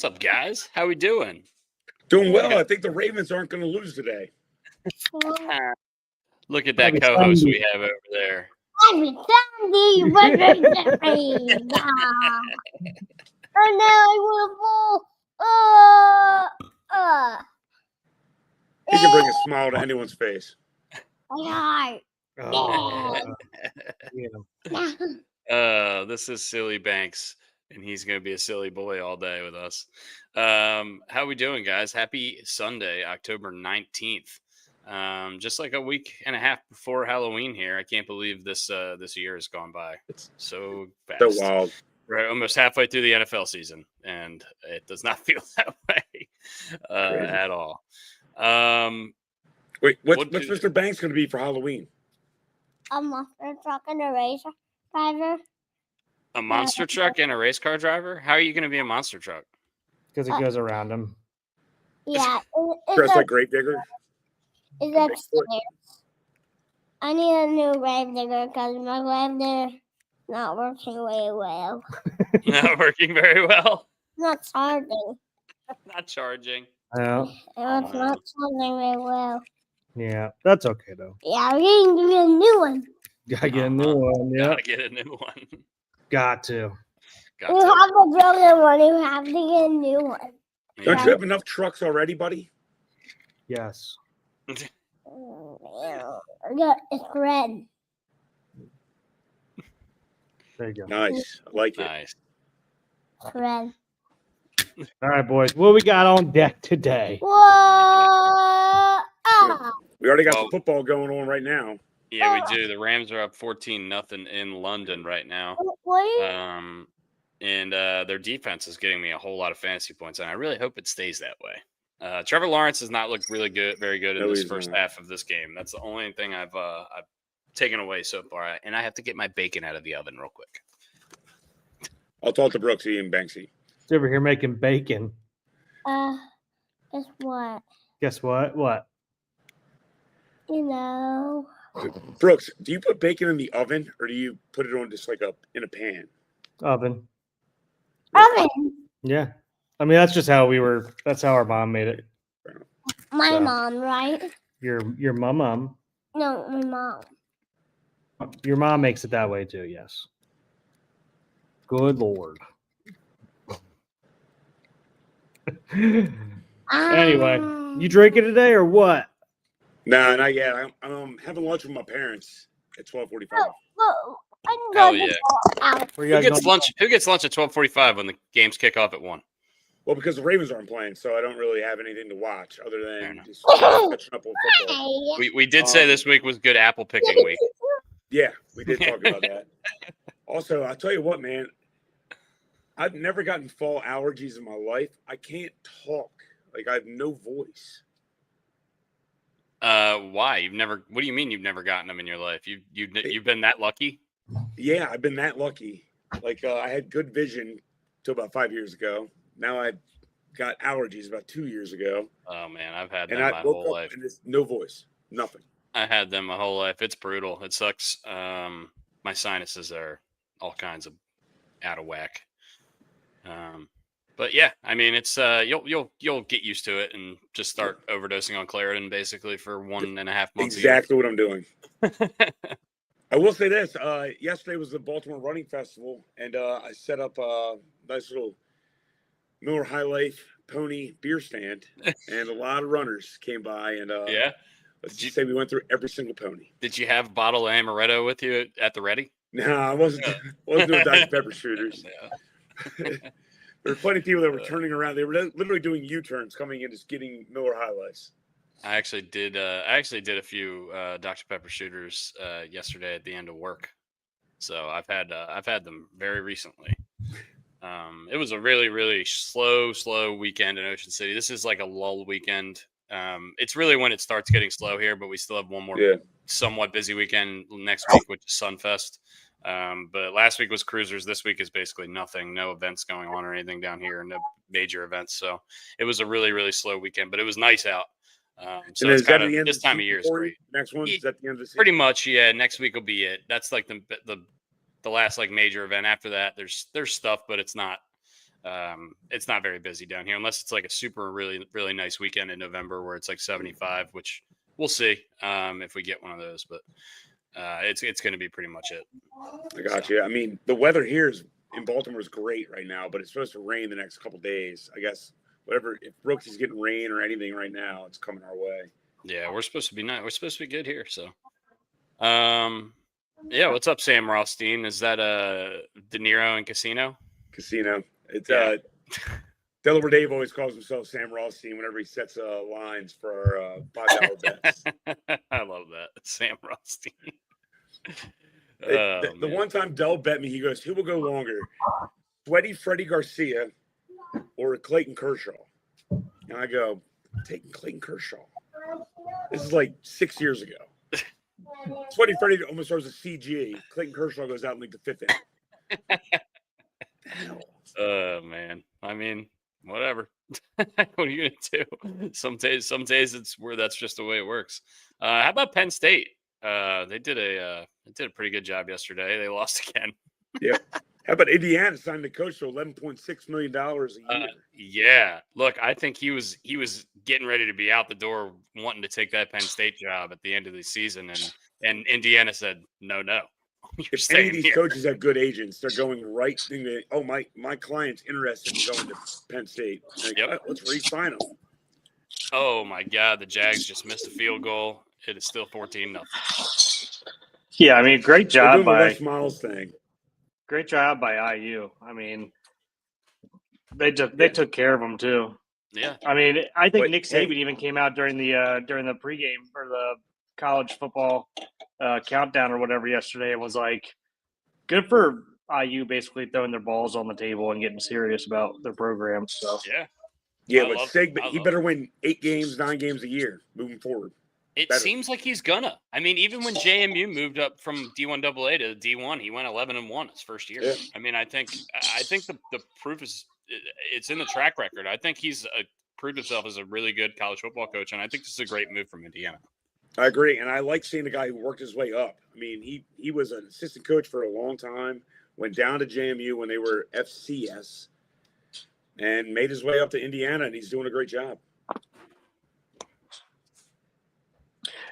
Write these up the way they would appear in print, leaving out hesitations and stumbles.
What's up, guys? How we doing? Doing well. I think the Ravens aren't going to lose today. Look at that co-host we have over there. Every Sunday, and now I will He can bring a smile to anyone's face. This is Silly Banks, and he's going to be a silly boy all day with us. How we doing, guys? Happy Sunday, October 19th. Just like a week and a half before Halloween here. I can't believe this year has gone by. It's so fast. So wild. We're almost halfway through the NFL season, and it does not feel that way at all. Wait, what's Mr. Banks going to be for Halloween? A monster truck and a race driver. A monster truck and a race car driver? How are you going to be a monster truck? Because it goes around him. Yeah. Dressed like Gravedigger? It's upstairs. I need a new Gravedigger because my Gravedigger not working very well. Not working very well? Not charging. Not charging. Yeah. It's not charging very well. Yeah, that's okay though. Yeah, we need to get a new one. Gotta get a new one. Yeah. Gotta get a new one. Got to. You have a broken one. You have to get a new one. Don't you have enough trucks already, buddy? Yes. Yeah, it's red. There you go. Nice. I like it. Nice. It's red. All right, boys. What we got on deck today? Whoa! We already got some football going on right now. Yeah, we do. The Rams are up 14-0 in London right now. And their defense is getting me a whole lot of fantasy points, and I really hope it stays that way. Trevor Lawrence has not looked very good in this first half of this game. That's the only thing I've taken away so far, and I have to get my bacon out of the oven real quick. I'll talk to Brooksy and Banksy. He's over here making bacon. Guess what? Guess what? What? You know. Brooks, do you put bacon in the oven or do you put it on just like in a pan? Oven. Oven. Yeah. I mean, that's just how that's how our mom made it. My mom, right? Your mom. No, my mom. Your mom makes it that way too, yes. Good Lord. Anyway, you drinking today or what? No, not yet. I'm having lunch with my parents at 12:45. Hell yeah. Who Who gets lunch at 12:45 when the games kick off at 1? Well, because the Ravens aren't playing, so I don't really have anything to watch other than just catching up on football. We did say this week was good apple picking week. Yeah, we did talk about that. Also, I'll tell you what, man. I've never gotten fall allergies in my life. I can't talk. Like, I have no voice. Why? What do you mean you've never gotten them in your life? You've been that lucky? Yeah, I've been that lucky. Like, I had good vision till about 5 years ago. Now I got allergies about 2 years ago. Oh man, I've had them my whole life. And it's no voice, nothing. I had them my whole life. It's brutal. It sucks. My sinuses are all kinds of out of whack. But yeah, I mean, it's you'll get used to it and just start overdosing on Claritin basically for 1.5 months. Exactly what I'm doing. I will say this: yesterday was the Baltimore Running Festival, and I set up a nice little Miller High Life pony beer stand, and a lot of runners came by. And yeah, let's just say we went through every single pony. Did you have a bottle of amaretto with you at the ready? No, I wasn't doing Dr. Pepper shooters. There were plenty of people that were turning around. They were literally doing U-turns coming in, just getting Miller High Lifes. I actually did a few Dr. Pepper shooters yesterday at the end of work. So I've had them very recently. It was a really, really slow weekend in Ocean City. This is like a lull weekend. It's really when it starts getting slow here, but we still have one more somewhat busy weekend next week, which is Sunfest. But last week was Cruisers. This week is basically nothing, no events going on or anything down here, no major events. So it was a really, really slow weekend, but it was nice out. So it's kind of this time of year is great. Next one is at the end of the season. Pretty much, yeah. Next week will be it. That's like the last like major event. After that, there's stuff, but it's not It's not very busy down here unless it's like a super really really nice weekend in November where it's like 75, which we'll see if we get one of those. But it's going to be pretty much it. I got you. I mean, the weather here in Baltimore is great right now, but it's supposed to rain the next couple days. I guess whatever. If Brooks is getting rain or anything right now, it's coming our way. Yeah, we're supposed to be nice. We're supposed to be good here. So, yeah. What's up, Sam Rothstein? Is that De Niro and Casino? Casino. It's Delaware Dave always calls himself Sam Rothstein whenever he sets lines for $5 bets. I love that, Sam Rothstein. The one time Dell bet me, he goes, "Who will go longer, Sweaty Freddie Garcia or Clayton Kershaw?" And I go, "I'm taking Clayton Kershaw." This is like 6 years ago. Sweaty Freddie almost throws a CG. Clayton Kershaw goes out in like the fifth inning. Oh man, I mean, whatever. What are you gonna do? Some days it's where that's just the way it works. How about Penn State? They did a pretty good job yesterday. They lost again. Yeah. How about Indiana signed the coach for $11.6 million a year? Yeah. Look, I think he was getting ready to be out the door, wanting to take that Penn State job at the end of the season, and Indiana said, "No, you're if staying any of these here." coaches have good agents, they're going right thing. Oh, my client's interested in going to Penn State. Like, Yep. Let's re-sign him. Oh my God, the Jags just missed a field goal. It is still 14-0. Yeah, I mean, great They're job doing the by Wes Miles thing. great job by IU. I mean, they took care of them too. Yeah. I mean, I think But, Nick Saban even came out during the pregame or the college football countdown or whatever yesterday and was like, "Good for IU, basically throwing their balls on the table and getting serious about their program." So Yeah, I but love- Saban, I he love better win 8 games, 9 games a year moving forward. It Better. seems like he's gonna. I mean, even when JMU moved up from D1AA to D1, he went 11-1 his first year. Yeah. I mean, I think the proof is it's in the track record. I think he's proved himself as a really good college football coach, and I think this is a great move from Indiana. I agree, and I like seeing the guy who worked his way up. I mean, he was an assistant coach for a long time, went down to JMU when they were FCS, and made his way up to Indiana, and he's doing a great job.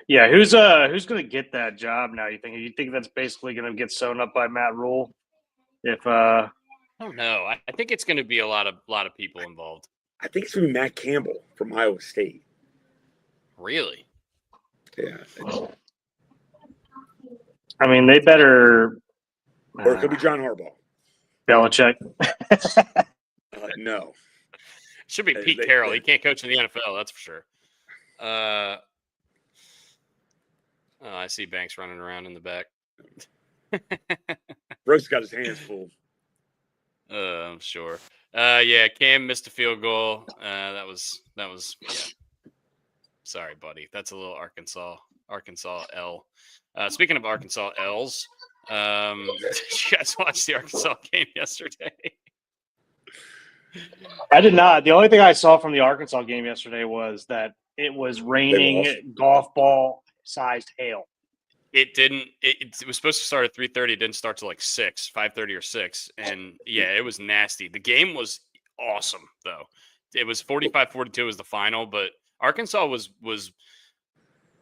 yeah, who's going to get that job now? You think that's basically going to get sewn up by Matt Rule? If I don't know. I think it's going to be a lot of people involved. I think it's going to be Matt Campbell from Iowa State. Really? Yeah. I mean, they better. Or it could be John Harbaugh. Belichick. No. Should be Pete Carroll. He can't coach in the NFL, that's for sure. I see Banks running around in the back. Brooks got his hands full. I'm sure. Yeah, Cam missed a field goal. That was yeah. Sorry, buddy. That's a little Arkansas L. Speaking of Arkansas L's, did you guys watch the Arkansas game yesterday? I did not. The only thing I saw from the Arkansas game yesterday was that it was raining golf ball sized hail. It didn't. It was supposed to start at 3:30. It didn't start till like 5:30 or 6. And yeah, it was nasty. The game was awesome though. It was 45-42 was the final, but Arkansas was.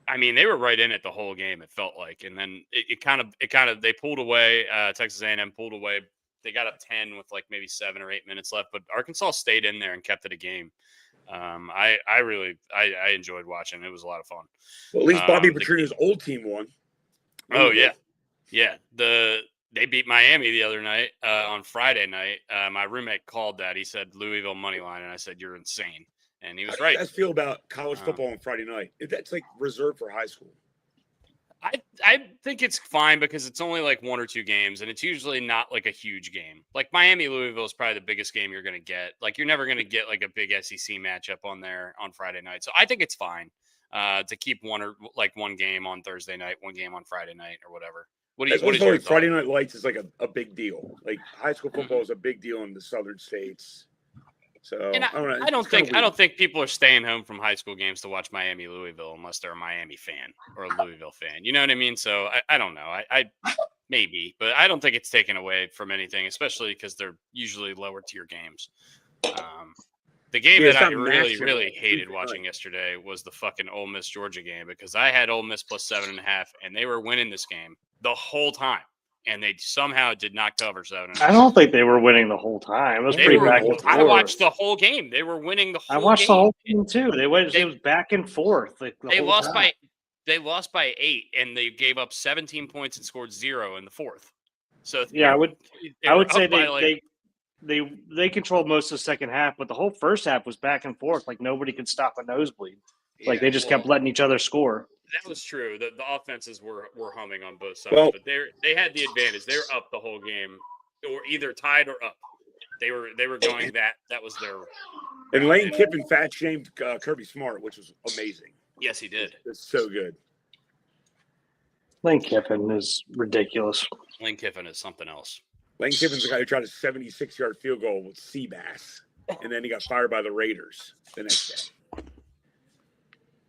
I mean, they were right in it the whole game. It felt like, and then it kind of they pulled away. Texas A&M pulled away. They got up 10 with like maybe 7 or 8 minutes left, but Arkansas stayed in there and kept it a game. I really enjoyed watching. It was a lot of fun. Well, at least Bobby Petrino's old team won. Oh yeah. They beat Miami the other night on Friday night. My roommate called that. He said Louisville money line, and I said you're insane, and he was right. How do you guys feel about college football on Friday night? That's like reserved for high school. I think it's fine because it's only like 1 or 2 games, and it's usually not like a huge game. Like Miami Louisville is probably the biggest game you're going to get. Like you're never going to get like a big SEC matchup on there on Friday night. So I think it's fine to keep one game on Thursday night, 1 game on Friday night, or whatever. What is your Friday Night Lights is like a big deal. Like high school football is a big deal in the southern states. So and I don't think people are staying home from high school games to watch Miami Louisville unless they're a Miami fan or a Louisville fan. You know what I mean? So I don't know. maybe, but I don't think it's taken away from anything, especially because they're usually lower tier games. The game Yeah, that it's I not really, massive. really hated Tuesday watching night. yesterday was the fucking Ole Miss Georgia game because I had Ole Miss plus 7.5, and they were winning this game the whole time, and they somehow did not cover 7.5. I don't think they were winning the whole time. It was They pretty were. back and I forth. watched the whole game. They were winning the whole I watched game. the whole game too. It was They- back and forth. Like, the They whole lost time. they lost by 8, and they gave up 17 points and scored 0 in the fourth. So Yeah, I were would say up by, they controlled most of the second half, but the whole first half was back and forth. Like nobody could stop a nosebleed. Like they just kept letting each other score. That was true. The offenses were humming on both sides, Well- but they had the advantage. They were up the whole game, or either tied or up. They were going that was their. And Lane Kiffin fat shamed Kirby Smart, which was amazing. Yes, he did. It's so good. Lane Kiffin is ridiculous. Lane Kiffin is something else. Lane Kiffin's the guy who tried a 76-yard field goal with Seabass, and then he got fired by the Raiders the next day.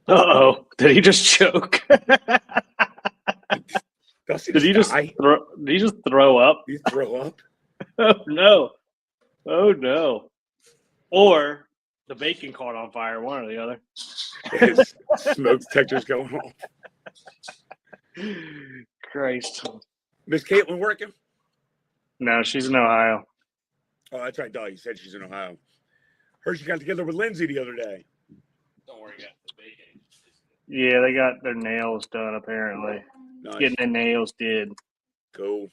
Uh-oh. Did he just choke? Dusty Did he just throw up? Did he throw up? Oh no. Oh no. Or the bacon caught on fire, one or the other. His smoke detector's going off. Christ. Miss Caitlin working? No, she's in Ohio. Oh, that's right, Doug. You said she's in Ohio. Heard she got together with Lindsay the other day. Don't worry, guys. The bacon. Yeah, they got their nails done apparently. Nice. Getting their nails did. Cool.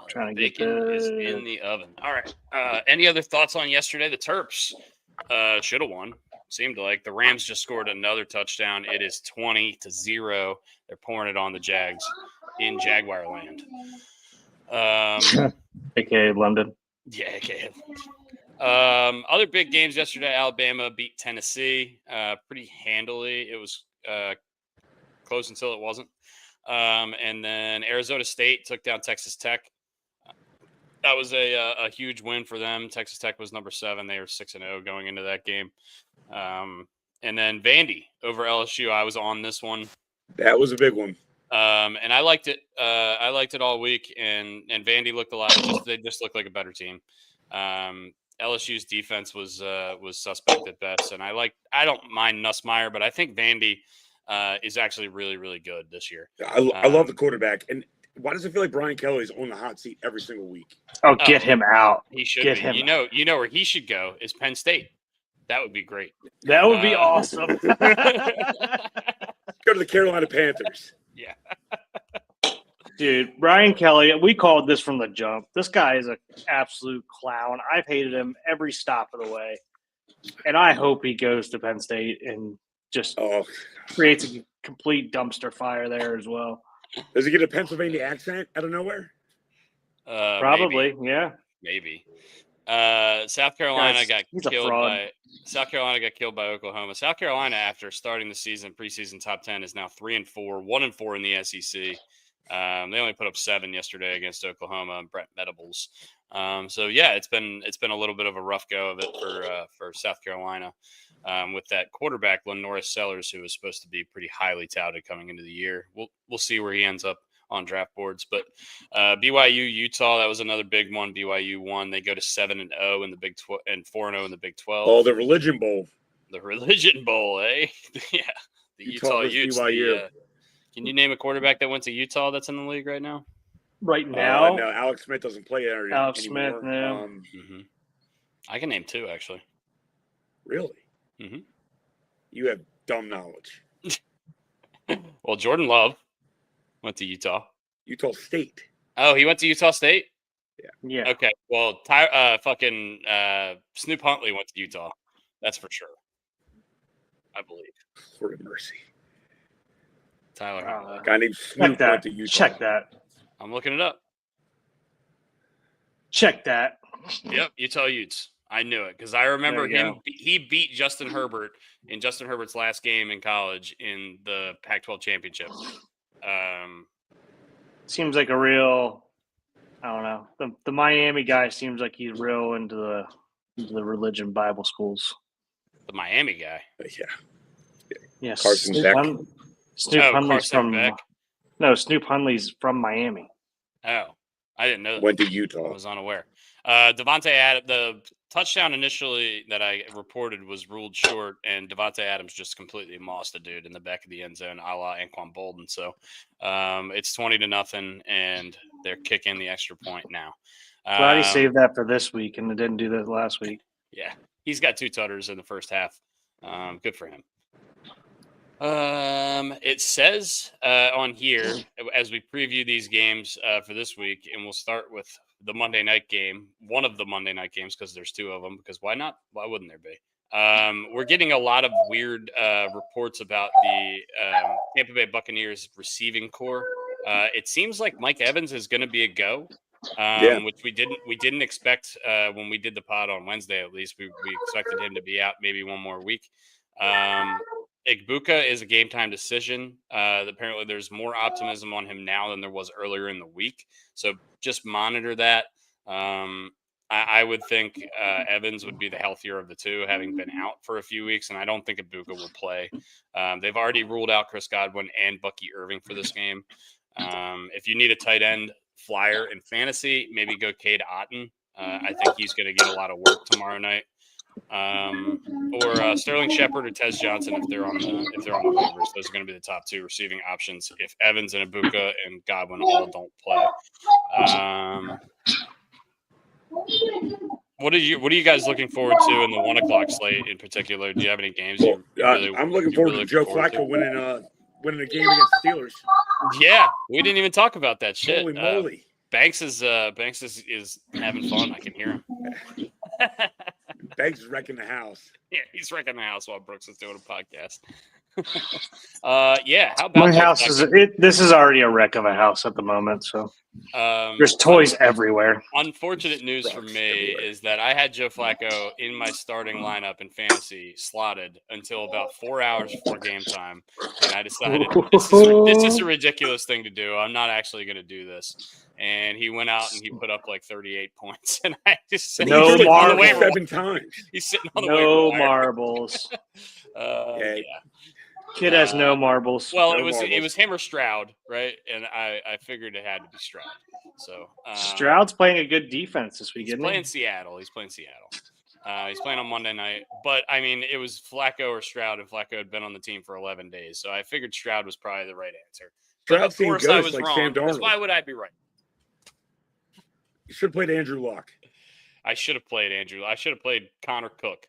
Trying to get Bacon is in the oven. All right. Any other thoughts on yesterday? The Terps should have won. Seemed like the Rams just scored another touchdown. It is 20-0. They're pouring it on the Jags in Jaguar land. AKA London. Yeah, okay. Other big games yesterday. Alabama beat Tennessee pretty handily. It was close until it wasn't. And then Arizona State took down Texas Tech. That was a huge win for them. Texas Tech was number 7. They were 6-0 going into that game. And then Vandy over LSU. I was on this one. That was a big one. And I liked it. I liked it all week. And Vandy looked a lot. They just looked like a better team. LSU's defense was suspect at best. And I don't mind Nussmeier, but I think Vandy is actually really, really good this year. I love the quarterback. And why does it feel like Brian Kelly's on the hot seat every single week? Oh, get him out. He should Get be. him You know where he should go is Penn State. That would be great. That would be awesome. Go to the Carolina Panthers. Yeah. Dude, Brian Kelly, we called this from the jump. This guy is an absolute clown. I've hated him every stop of the way. And I hope he goes to Penn State and just creates a complete dumpster fire there as well. Does he get a Pennsylvania accent out of nowhere? Probably, yeah. Maybe. South Carolina got killed by Oklahoma. South Carolina, after starting the season, preseason top 10, is now 3-4, 1-4 in the SEC. They only put up 7 yesterday against Oklahoma and Brett Venables. So yeah, it's been a little bit of a rough go of it for South Carolina with that quarterback Lenoris Sellers, who was supposed to be pretty highly touted coming into the year. We'll see where he ends up on draft boards, but BYU Utah, that was another big one. BYU won. They go to 7-0 in the Big 12 and 4-0 in the Big 12. Oh, the Religion Bowl. The Religion Bowl, eh? Yeah, the Utah Utes. Can you name a quarterback that went to Utah that's in the league right now? Right now, no, Alex Smith doesn't play there Alex anymore. Smith, no. I can name 2 actually. Really? Mm-hmm. You have dumb knowledge. Well, Jordan Love went to Utah. Utah State. Oh, he went to Utah State? Yeah. Okay. Well, Snoop Huntley went to Utah. That's for sure. I believe. Lord of mercy. Tyler Huntley. Guy named Snoop went to Utah. Check that. I'm looking it up. Check that. Yep, Utah Utes. I knew it because I remember him. He beat Justin Herbert in Justin Herbert's last game in college in the Pac-12 championship. Seems like a real, I don't know. The Miami guy seems like he's real into the religion Bible schools. The Miami guy. Yeah. Yes, Carson Beck. Snoop Oh, Hundley's Carson from Beck. no, Snoop Hundley's from Miami. Oh, I didn't know that. Went to I Utah. was unaware. Devontae Adams, the touchdown initially that I reported was ruled short, and Devontae Adams just completely mossed a dude in the back of the end zone, a la Anquan Bolden. So it's 20-0, and they're kicking the extra point now. Glad he saved that for this week and didn't do that last week. Yeah, he's got 2 tutters in the first half. Good for him. It says on here as we preview these games for this week, and we'll start with the Monday night game, one of the Monday night games, because there's 2 of them. Because why not? Why wouldn't there be? We're getting a lot of weird reports about the Tampa Bay Buccaneers receiving core. It seems like Mike Evans is going to be a go, which we didn't expect when we did the pod on Wednesday. At least we expected him to be out maybe one more week. Igbuka is a game time decision. Apparently, there's more optimism on him now than there was earlier in the week. So just monitor that. I would think Evans would be the healthier of the 2, having been out for a few weeks, and I don't think Igbuka will play. They've already ruled out Chris Godwin and Bucky Irving for this game. If you need a tight end flyer in fantasy, maybe go Cade Otton. I think he's going to get a lot of work tomorrow night. Or Sterling Shepard or Tez Johnson if they're on the waivers. Those are going to be the top 2 receiving options if Evans and Igbuka and Godwin all don't play. What are you guys looking forward to in the 1 o'clock slate in particular? Do you have any games? I'm looking forward to Joe Flacco winning a game against Steelers. Yeah, we didn't even talk about that shit. Holy moly! Banks is having fun. I can hear him. Banks is wrecking the house. Yeah, he's wrecking the house while Brooks is doing a podcast. Yeah, how about My house this is already a wreck of a house at the moment, so there's toys everywhere. Unfortunate news for me is that I had Joe Flacco in my starting lineup in fantasy slotted until about 4 hours before game time, and I decided this is a ridiculous thing to do. I'm not actually going to do this. And he went out and he put up like 38 points, and I just said, no marbles 7 times. He's sitting on the no waiver wire. marbles. Yeah. Kid has no marbles. Well, No it was him or Stroud, right? And I figured it had to be Stroud. So Stroud's playing a good defense this week. He's playing Seattle. He's playing on Monday night. But I mean, it was Flacco or Stroud, and Flacco had been on the team for 11 days. So I figured Stroud was probably the right answer. Stroud of course, seemed I good, was like wrong. Sam Darnold. Why would I be right? You should have played Andrew Luck. I should have played Andrew. I should have played Connor Cook.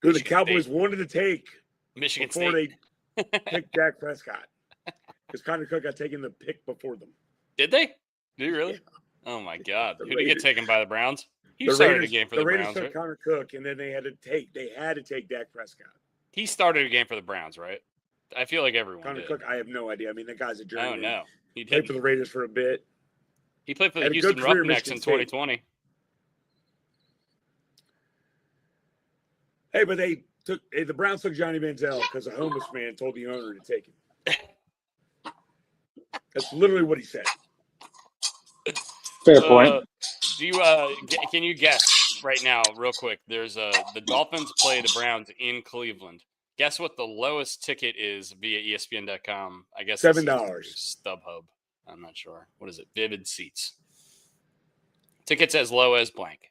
Who the Cowboys wanted to take Michigan before State. they picked Dak Prescott. Because Connor Cook got taken the pick before them. Did they? Did he really? Yeah. Oh my God! The Who did he get taken by the Browns? He The started Raiders, a game for the Raiders Browns, took right? Connor Cook, and then they had to take Dak Prescott. He started a game for the Browns, right? I feel like everyone Connor did. Cook, I have no idea. I mean, that guy's a Oh journeyman. no, he Played did. for the Raiders for a bit. He played for the Had a Houston good career at Roughnecks in Michigan State. 2020. Hey, but the Browns took Johnny Manziel because a homeless man told the owner to take him. That's literally what he said. Fair point. Do you can you guess right now, real quick? There's the Dolphins play the Browns in Cleveland. Guess what the lowest ticket is via ESPN.com? I guess $7. StubHub. I'm not sure. What is it? Vivid Seats. Tickets as low as blank.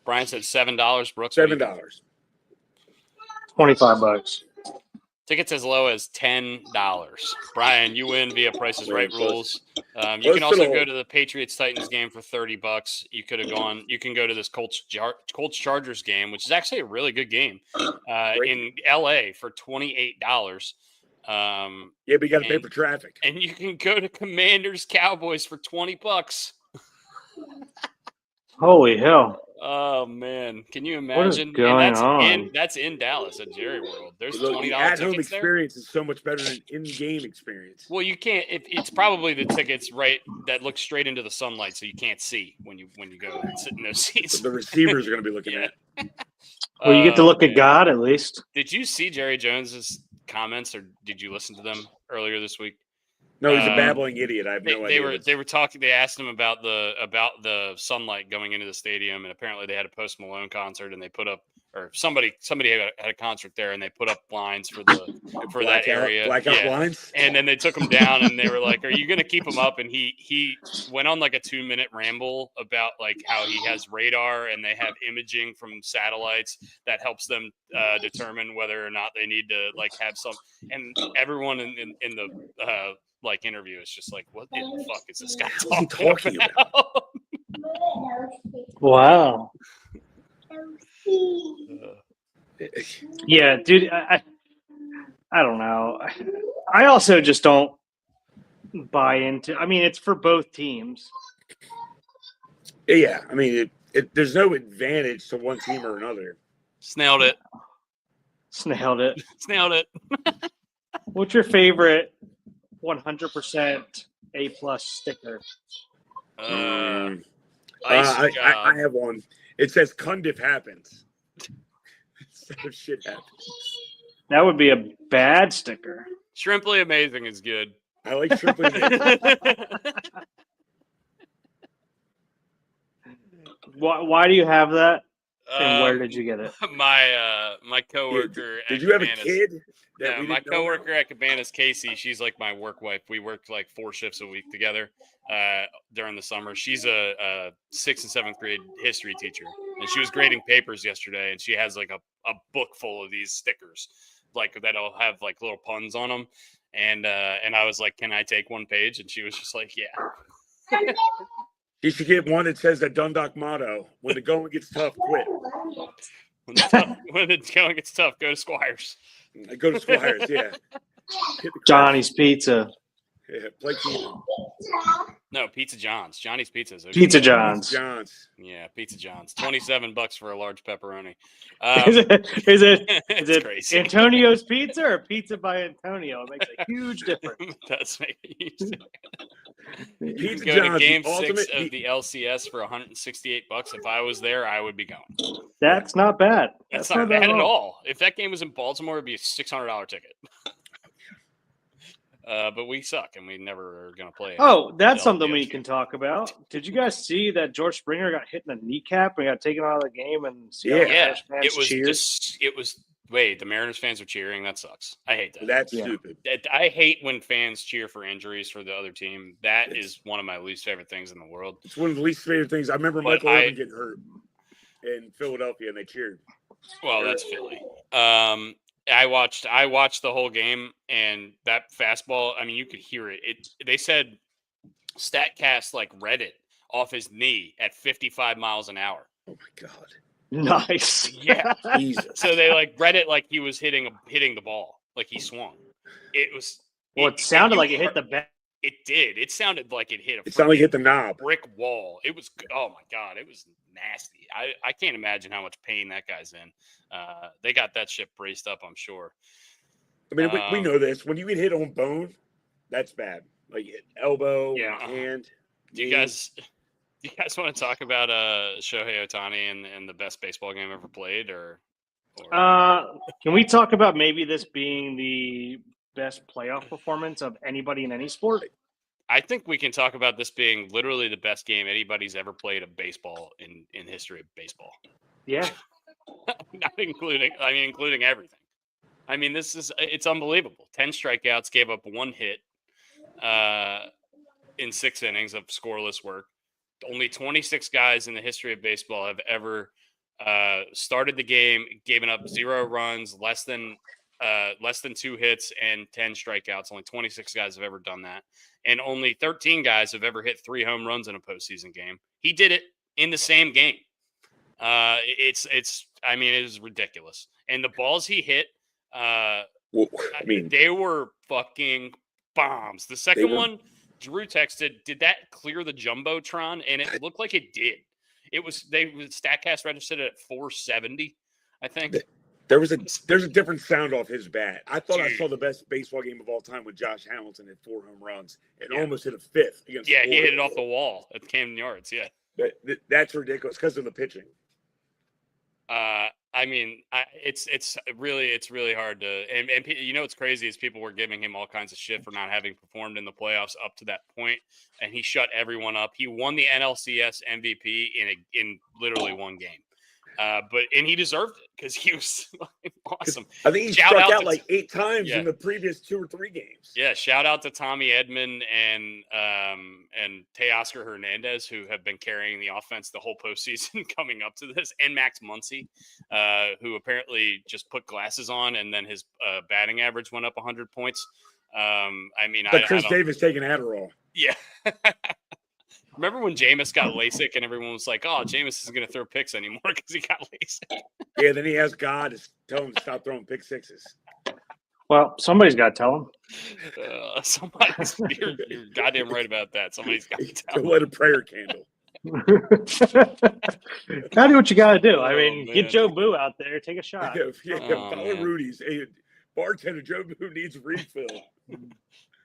Brian said $7. Brooks, what do you think? $7. $25. Tickets as low as $10. Brian, you win via Price is Right rules. You Close can to also the go hole. to the Patriots Titans game for $30. You could have gone. You can go to this Colts Chargers game, which is actually a really good game, in LA for $28. Yeah, but you got to pay for traffic. And you can go to Commanders Cowboys for $20. Holy hell. Oh man, can you What is imagine? going and on? that's in Dallas at Jerry World. There's Look, $20 the at-home tickets there. experience is so much better than in-game experience. Well, you can't. It's probably the tickets right that look straight into the sunlight, so you can't see when you go and sit in those seats. But the receivers are going to be looking Yeah. at. Well, you get to look man. at God at least. Did you see Jerry Jones's comments, or did you listen to them earlier this week? No, he's a babbling idiot. I have no idea. They were talking. They asked him about the sunlight going into the stadium, and apparently they had a Post Malone concert, and they put up, or somebody had a concert there, and they put up blinds for that area, blackout blinds. And then they took him down, and they were like, "Are you going to keep him up?" And he went on like a 2-minute ramble about like how he has radar, and they have imaging from satellites that helps them determine whether or not they need to like have some. And everyone in the like interview is just like, what the fuck is this guy talking about? Wow. Yeah, dude, I don't know. I also just don't buy into. I mean, it's for both teams. Yeah, I mean, there's no advantage to one team or another. Snailed it. Snailed it. What's your favorite 100% A+ sticker? I have one. It says "Cundiff happens." Instead of "shit happens." That would be a bad sticker. Shrimply Amazing is good. I like Shrimply Amazing. Why do you have that? And where did you get it? My coworker. Did you have a kid? No, my coworker at Cabanas, Casey, she's like my work wife. We worked like 4 shifts a week together during the summer. She's a 6th and 7th grade history teacher, and she was grading papers yesterday, and she has like a book full of these stickers, like that'll have like little puns on them. And I was like, "Can I take one page?" And she was just like, "Yeah." You should get one that says the Dundalk motto: "When the going gets tough, quit." When the going gets tough, go to Squires. Go to Squires, yeah. Johnny's Pizza. Yeah, play No, Pizza John's. Johnny's Pizza's. Okay. Pizza John's. Yeah, Pizza John's. $27 for a large pepperoni. Is it crazy. Antonio's Pizza or Pizza by Antonio? It makes a huge difference. That's make a huge difference. Pizza Go John's, to Game the 6 ultimate- of the LCS for $168. If I was there, I would be going. That's not bad. That's not bad at all. If that game was in Baltimore, it'd be a $600 ticket. But we suck, and we never are going to play. Oh, that's something we can talk about. Did you guys see that George Springer got hit in the kneecap and got taken out of the game? And It was. Wait, the Mariners fans are cheering. That sucks. I hate that. That's stupid. I hate when fans cheer for injuries for the other team. That is one of my least favorite things in the world. It's one of the least favorite things. I remember Michael Irvin getting hurt in Philadelphia, and they cheered. Well, that's Philly. I watched the whole game, and that fastball, I mean, you could hear it. They said StatCast like read it off his knee at 55 miles an hour. Oh my God. Nice. Yeah. Jesus. So they like read it like he was hitting the ball, like he swung. It was. Well, it sounded like it hit the bat. It did. It sounded like it hit It sounded like it hit the knob. Brick wall. It was. Oh my God. It was nasty. I can't imagine how much pain that guy's in. They got that shit braced up, I'm sure. I mean, we know this. When you get hit on bone, that's bad. Like elbow, hand. Do you guys want to talk about Shohei Ohtani and the best baseball game ever played, or? Can we talk about maybe this being the best playoff performance of anybody in any sport? I think we can talk about this being literally the best game anybody's ever played of baseball in history of baseball. Yeah. Not including everything. I mean, it's unbelievable. 10 strikeouts, gave up 1 hit in 6 innings of scoreless work. Only 26 guys in the history of baseball have ever started the game, given up 0 runs, less than 2 hits, and 10 strikeouts. Only 26 guys have ever done that. And only 13 guys have ever hit 3 home runs in a postseason game. He did it in the same game. It is ridiculous. And the balls he hit, they were fucking bombs. The second one, Drew texted, "Did that clear the Jumbotron?" And it looked like it did. StatCast registered it at 470, I think. There's a different sound off his bat. I thought I saw the best baseball game of all time with Josh Hamilton at 4 home runs and almost hit a 5th against. Yeah, he hit it off the wall at Camden Yards. Yeah, that's ridiculous because of the pitching. I I mean, it's really hard to, and you know what's crazy is people were giving him all kinds of shit for not having performed in the playoffs up to that point, and he shut everyone up. He won the NLCS MVP in literally one game, and he deserved it because he was awesome. I think he Shout struck out out to- like 8 times Yeah. in the previous 2 or 3 games. Yeah, shout out to Tommy Edman and Teoscar Hernandez, who have been carrying the offense the whole postseason coming up to this, and Max Muncy, who apparently just put glasses on and then his batting average went up 100 points. I mean, But I Chris don't, Davis taking Adderall. yeah. Remember when Jameis got LASIK and everyone was like, "Oh, Jameis isn't going to throw picks anymore because he got LASIK." Yeah, then he has God to tell him to stop throwing pick sixes. Well, somebody's got to tell him. You're goddamn right about that. Somebody's got to tell To him. light a prayer candle. Gotta do what you gotta do. I mean, man. get Joe Boo out there, take a shot. Oh, Follow man. Rudy's. Hey, bartender Joe Boo needs a refill.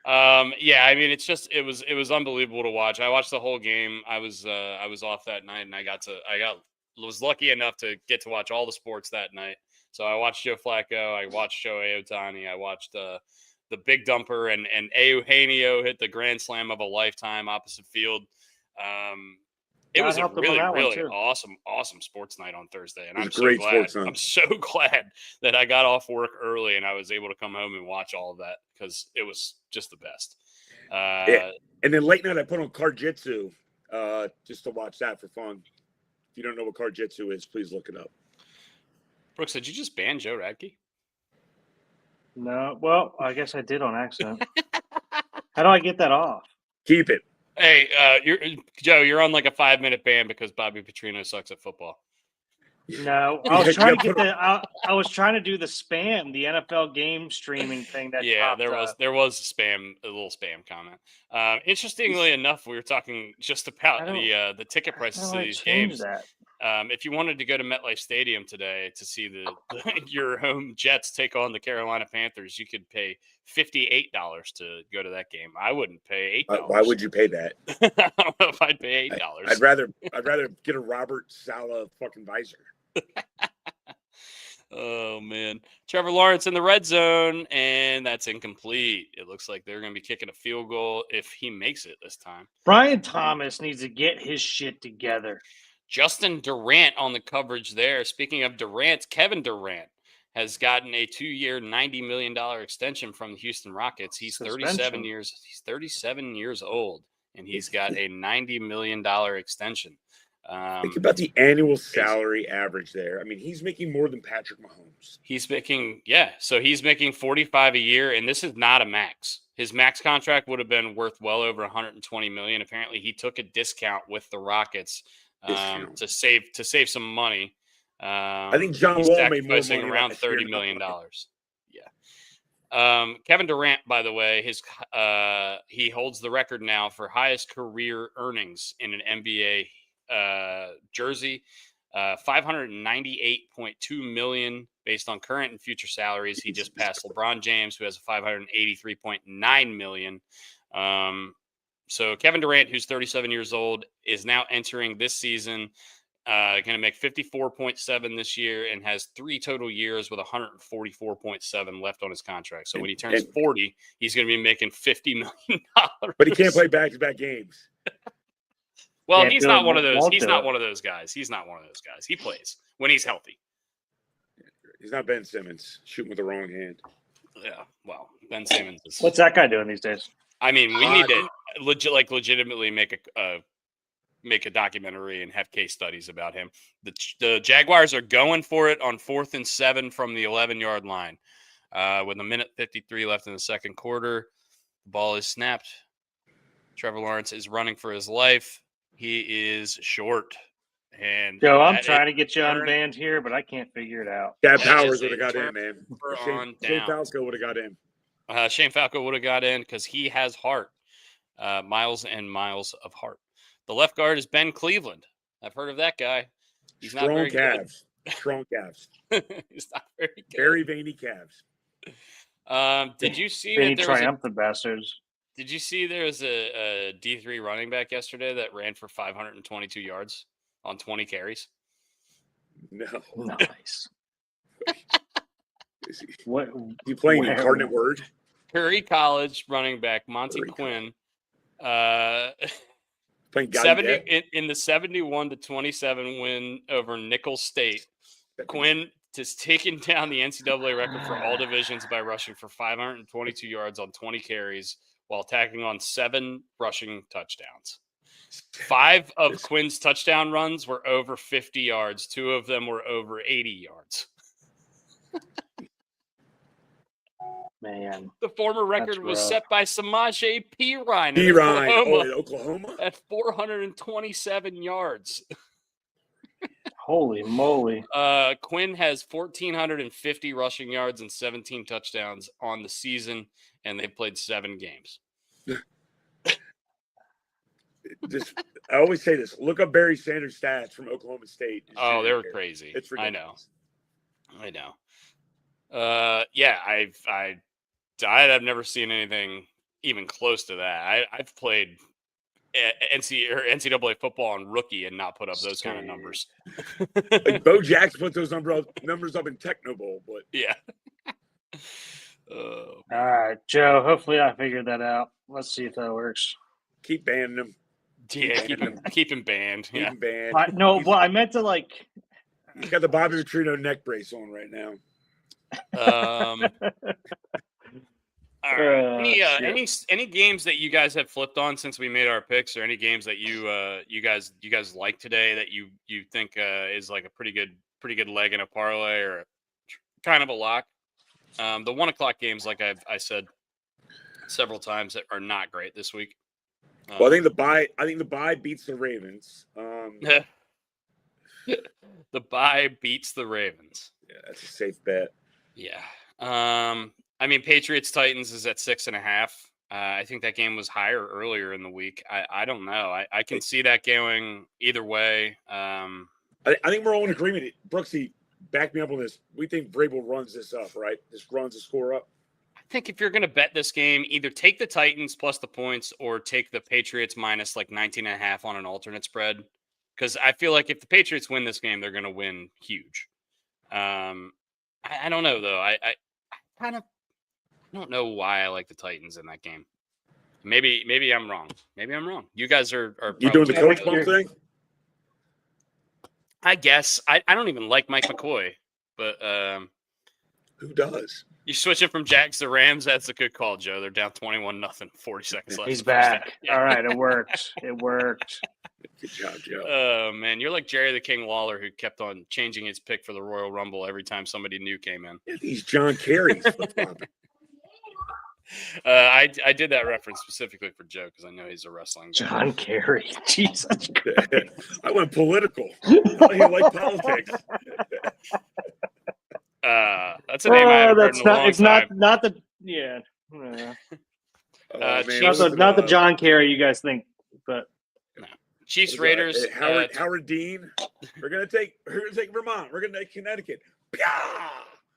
Yeah, I mean, it was unbelievable to watch. I watched the whole game. I was off that night, and was lucky enough to get to watch all the sports that night. So I watched Joe Flacco, I watched Shohei Ohtani, I watched the big dumper, and Eugenio hit the grand slam of a lifetime opposite field. It God was a helped him on really, that one, really too. awesome sports night on Thursday, and It I'm was so great glad. sports night. I'm so glad that I got off work early and I was able to come home and watch all of that because it was just the best. Yeah. And then late night I put on Card-Jitsu just to watch that for fun. If you don't know what Card-Jitsu is, please look it up. Brooks, did you just ban Joe Radke? No, well, I guess I did on accident. How do I get that off? Keep it. Hey, you're on like a 5-minute ban because Bobby Petrino sucks at football. No, I was trying to get I was trying to do the spam, the NFL game streaming thing. That Yeah, popped there was up. a little spam comment. Interestingly enough, we were talking just about How do- the ticket prices How of do I these change games. that? If you wanted to go to MetLife Stadium today to see your home Jets take on the Carolina Panthers, you could pay $58 to go to that game. I wouldn't pay $8. Why would you pay that? I don't know if I'd pay $8. I'd rather get a Robert Saleh fucking visor. Oh man, Trevor Lawrence in the red zone, and that's incomplete. It looks like they're going to be kicking a field goal if he makes it this time. Brian Thomas needs to get his shit together. Justin Durant on the coverage there. Speaking of Durant, Kevin Durant has gotten a 2-year, $90 million extension from the Houston Rockets. He's 37 years. He's 37 years old, and he's got a $90 million extension. Think about the annual salary average there. I mean, he's making more than Patrick Mahomes. He's making 45 a year, and this is not a max. His max contract would have been worth well over 120 million. Apparently, he took a discount with the Rockets to save some money. I think John he's Wall made more sacrificing money around last year $30 million. Yeah. Kevin Durant, by the way, he holds the record now for highest career earnings in an NBA jersey, $598.2 million based on current and future salaries. He just passed LeBron James, who has $583.9 million. So Kevin Durant, who's 37 years old, is now entering this season, going to make 54.7 this year and has 3 total years with 144.7 left on his contract. So when he turns 40, he's going to be making $50 million. But he can't play back-to-back games. Well, he's not one of those. He's not one of those guys. He's not one of those guys. He plays when he's healthy. He's not Ben Simmons shooting with the wrong hand. Yeah, well, Ben Simmons is. What's that guy doing these days? I mean, we need to legitimately make a documentary and have case studies about him. The Jaguars are going for it on 4th and 7 from the 11-yard line, with 1:53 left in the second quarter. The ball is snapped. Trevor Lawrence is running for his life. He is short. And Joe, I'm trying to get you unbanned here, but I can't figure it out. Chad Powers would have got in, man. Shane down. Falco would have got in. Shane Falco would have got in because he has heart. Miles and miles of heart. The left guard is Ben Cleveland. I've heard of that guy. He's Strong not very calves. Strong calves. good. He's not very good. Very veiny calves. Did you see Veiny that there was triumphant bastards. Did you see there was a D3 running back yesterday that ran for 522 yards on 20 carries? No. Nice. What? You playing Where? Incarnate Word? Curry College running back Monty Curry Quinn. Playing Gallaudet? 70 in the 71-27 win over Nicholls State. Quinn has taken down the NCAA record for all divisions by rushing for 522 yards on 20 carries while tacking on 7 rushing touchdowns. 5 of Quinn's touchdown runs were over 50 yards. 2 of them were over 80 yards. Man, The former record was set by Samaje Perine in Oklahoma at 427 yards. holy moly! Quinn has 1,450 rushing yards and 17 touchdowns on the season, and they played 7 games. I always say this. Look up Barry Sanders' stats from Oklahoma State. Oh, they were crazy. It's ridiculous. I know. Yeah, I've never seen anything even close to that. I've played NCAA football on rookie and not put up those kind of numbers. Like Bo Jackson put those numbers up in Techno Bowl, but yeah. All right, Joe. Hopefully, I figured that out. Let's see if that works. Keep banning them. Yeah, keep him banned. Keep him banned. I meant to like. He's got the Bobby Petrino neck brace on right now. All right. Any games that you guys have flipped on since we made our picks, or any games that you guys like today that you think is like a pretty good leg in a parlay or kind of a lock? The 1:00 games, like I said several times, that are not great this week. Well, I think the bye beats the Ravens. The bye beats the Ravens. Yeah, that's a safe bet. Yeah. I mean, Patriots Titans is at 6.5. I think that game was higher earlier in the week. I don't know. I can see that going either way. I think we're all in agreement. Brooksy, back me up on this. We think Vrabel runs this up, right? Just runs the score up. I think if you're going to bet this game, either take the Titans plus the points or take the Patriots minus like 19.5 on an alternate spread. Because I feel like if the Patriots win this game, they're going to win huge. I don't know, though. I kind of don't know why I like the Titans in that game. Maybe I'm wrong. You guys are you doing the coach bump thing? I guess. I don't even like Mike McCoy, but who does? You switch it from Jags to Rams. That's a good call, Joe. They're down 21-0. 40 seconds left. He's back. Yeah. All right, it worked. Good job, Joe. Oh, man. You're like Jerry the King Lawler, who kept on changing his pick for the Royal Rumble every time somebody new came in. He's John Kerry. I did that reference specifically for Joe because I know he's a wrestling guy. John Kerry. Jesus Christ. I went political. I like politics. That's a name I haven't heard in a long time. It's not the yeah. Not the John Kerry you guys think, but no. Chiefs Raiders. Howard Dean. We're gonna take Vermont. We're gonna take Connecticut.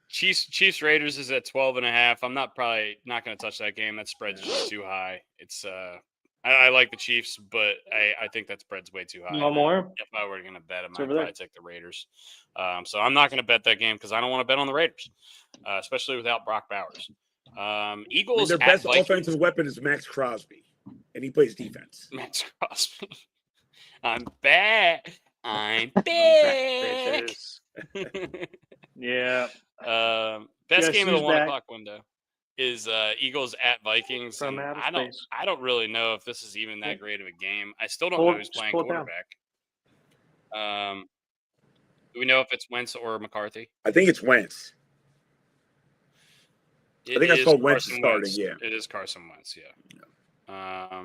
Chiefs Raiders is at 12.5. I'm probably not going to touch that game. That spread's just too high. It's I like the Chiefs, but I think that spread's way too high. No more. If I were going to bet, I'd probably take the Raiders. So I'm not going to bet that game because I don't want to bet on the Raiders, especially without Brock Bowers. Eagles. Their best offensive weapon is Max Crosby, and he plays defense. Max Crosby. I'm back. I'm back. Yeah. Best game of the 1:00 window is Eagles at Vikings. I don't really know if this is even that great of a game. I still don't know who's playing quarterback. Do we know if it's Wentz or McCarthy? I think it's Wentz. I think I saw Wentz starting. Yeah, it is Carson Wentz. Yeah.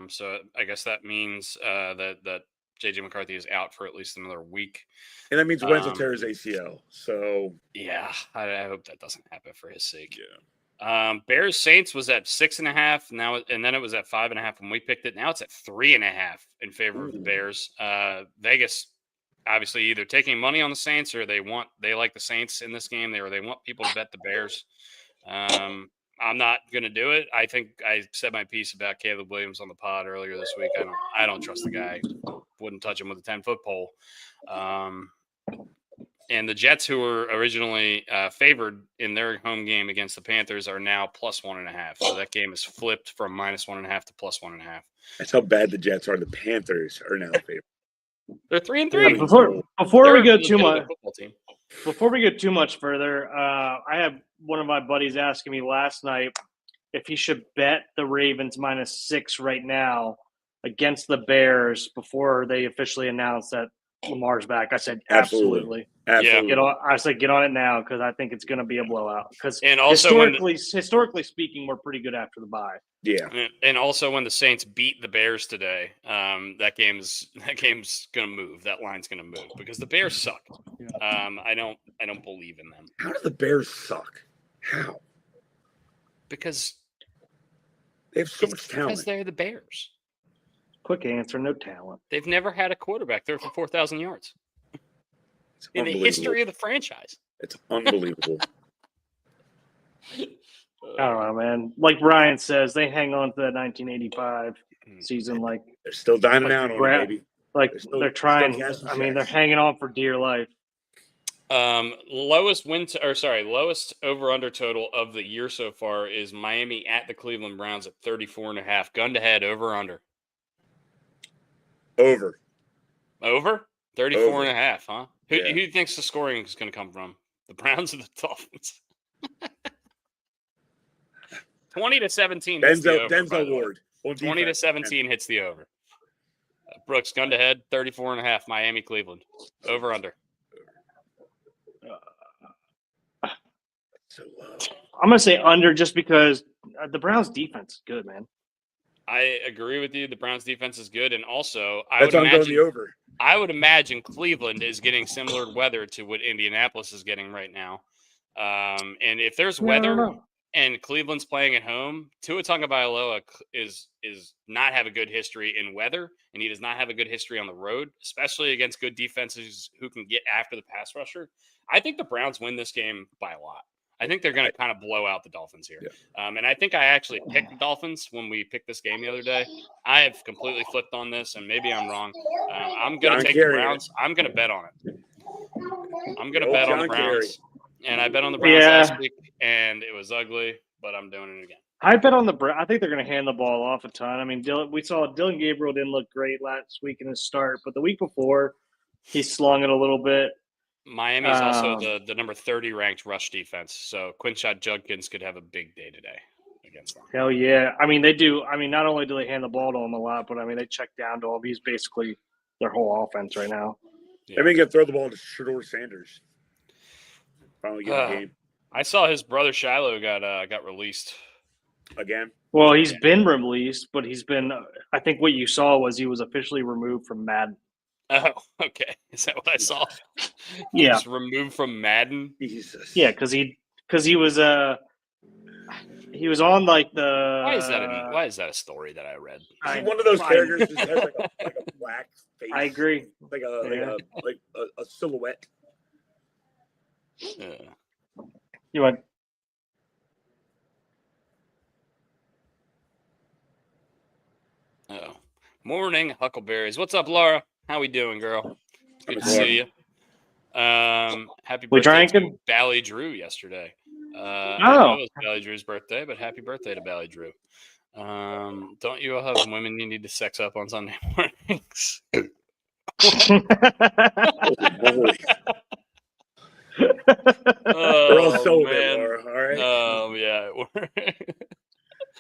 So I guess that means that JJ McCarthy is out for at least another week. And that means Wentz will tear his ACL. So yeah, I hope that doesn't happen for his sake. Yeah. Bears Saints was at 6.5 now, and then it was at 5.5 when we picked it. Now it's at 3.5 in favor of the Bears. Vegas obviously either taking money on the Saints or they like the Saints in this game. They want people to bet the Bears. I'm not going to do it. I think I said my piece about Caleb Williams on the pod earlier this week. I don't trust the guy. Wouldn't touch him with a 10-foot pole. And the Jets, who were originally favored in their home game against the Panthers, are now +1.5. So that game is flipped from -1.5 to +1.5. That's how bad the Jets are. The Panthers are now favored. They're 3-3. Before we They're go a too much, legitimate football team. before we go too much further, I have one of my buddies asking me last night if he should bet the Ravens -6 right now against the Bears before they officially announce that Lamar's back. I said absolutely. Absolutely. Get on it now because I think it's going to be a blowout. Because And also historically speaking, we're pretty good after the bye. Yeah. And also when the Saints beat the Bears today, that game's gonna move. That line's gonna move because the Bears suck. I don't believe in them. How do the Bears suck? How? Because they have so much talent. Because they're the Bears. Quick answer: no talent. They've never had a quarterback there for 4,000 yards It's in the history of the franchise. It's unbelievable. I don't know, man. Like Brian says, they hang on to that 1985 season like they're still dining out on it, baby. Like they're trying. I mean, they're hanging on for dear life. Lowest over/under total of the year so far is Miami at the Cleveland Browns at 34.5. Gun to head, over/under. Over 34.5, huh? Who Yeah. do you thinks the scoring is going to come from? The Browns or the Dolphins? 20-17. Denzel Ward. 20-17 hits the over. Brooks, gun to head, 34.5. Miami, Cleveland. Over/under. So low. I'm gonna say under just because the Browns' defense is good, man. I agree with you. The Browns' defense is good, and also I That's would on imagine the over. I would imagine Cleveland is getting similar weather to what Indianapolis is getting right now. And if there's weather and Cleveland's playing at home, Tua Tagovailoa is not have a good history in weather, and he does not have a good history on the road, especially against good defenses who can get after the pass rusher. I think the Browns win this game by a lot. I think they're going to kind of blow out the Dolphins here. Yeah. And I think I actually picked the Dolphins when we picked this game the other day. I have completely flipped on this, and maybe I'm wrong. I'm going to take the Browns. I'm going to bet on it. I'm going to bet on the Browns. And I bet on the Browns last week, and it was ugly, but I'm doing it again. I bet on the Browns. I think they're going to hand the ball off a ton. I mean, we saw Dylan Gabriel didn't look great last week in his start, but the week before, he slung it a little bit. Miami's also the number 30 ranked rush defense, so Quinshot Judkins could have a big day today against them. Hell yeah! I mean, they do. I mean, not only do they hand the ball to him a lot, but I mean, they check down to him. He's basically their whole offense right now. Yeah. I mean, you can throw the ball to Shedeur Sanders. Finally get the game. I saw his brother Shiloh got released again. Well, he's been released, but he's been. I think what you saw was he was officially removed from Madden. Oh, okay. Is that what I saw? Yeah, he was removed from Madden. Jesus. Yeah, because he was on like the. Why is that a story that I read? Is he one of those characters who has like a black face? I agree. Like a silhouette. You want? Oh, morning, Huckleberries. What's up, Laura? How we doing, girl? Good to see you. Happy birthday to Bally Drew yesterday. I know it was Bally Drew's birthday, but happy birthday to Bally Drew. Don't you all have women you need to sex up on Sunday mornings? We're all sober, Laura. All right. Yeah.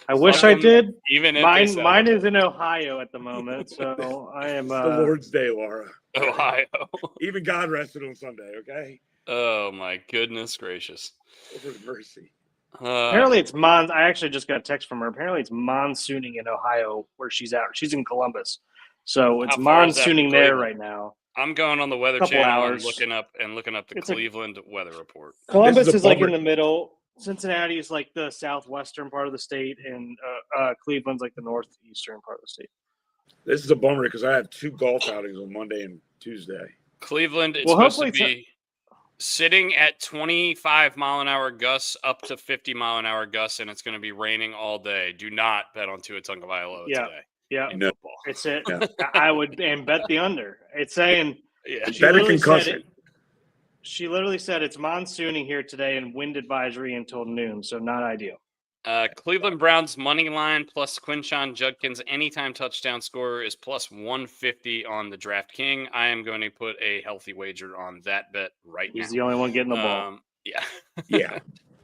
I wish I did. Even mine is in Ohio at the moment, so I am. The Lord's Day, Laura. Ohio. Even God rested on Sunday. Okay. Oh my goodness gracious. Over mercy. Apparently it's I actually just got a text from her. Apparently it's monsooning in Ohio where she's at. She's in Columbus, so it's monsooning there right now. I'm going on the Weather Channel and looking up the Cleveland weather report. Columbus is like in the middle. Cincinnati is like the southwestern part of the state, and Cleveland's like the northeastern part of the state. This is a bummer because I have 2 golf outings on Monday and Tuesday. Cleveland is supposed to be sitting at 25-mile-an-hour gusts up to 50-mile-an-hour gusts, and it's going to be raining all day. Do not bet on Tua Tagovailoa today. Yeah, no. It's it. Yeah. I would bet the under. It's saying bet a concussion. She literally said it's monsooning here today and wind advisory until noon, so not ideal. Cleveland Browns money line plus Quinshon Judkins anytime touchdown scorer is plus 150 on the DraftKings. I am going to put a healthy wager on that bet right now. He's the only one getting the ball. Yeah. Yeah.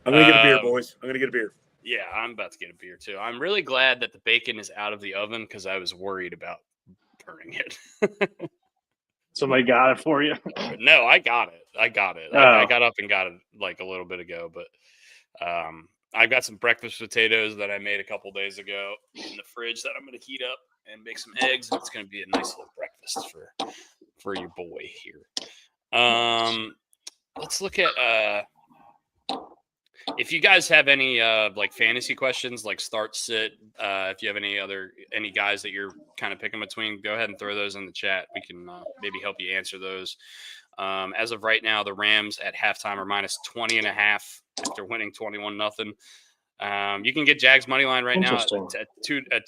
I'm going to get a beer, boys. I'm going to get a beer. Yeah, I'm about to get a beer too. I'm really glad that the bacon is out of the oven because I was worried about burning it. Somebody got it for you. No, I got it. I got up and got it like a little bit ago, but I've got some breakfast potatoes that I made a couple days ago in the fridge that I'm going to heat up and make some eggs. And it's going to be a nice little breakfast for your boy here. Let's look at if you guys have any like fantasy questions, like start sit. If you have any guys that you're kind of picking between, go ahead and throw those in the chat. We can maybe help you answer those. As of right now, the Rams at halftime are minus 20.5 after winning 21-0. You can get Jags money line right now at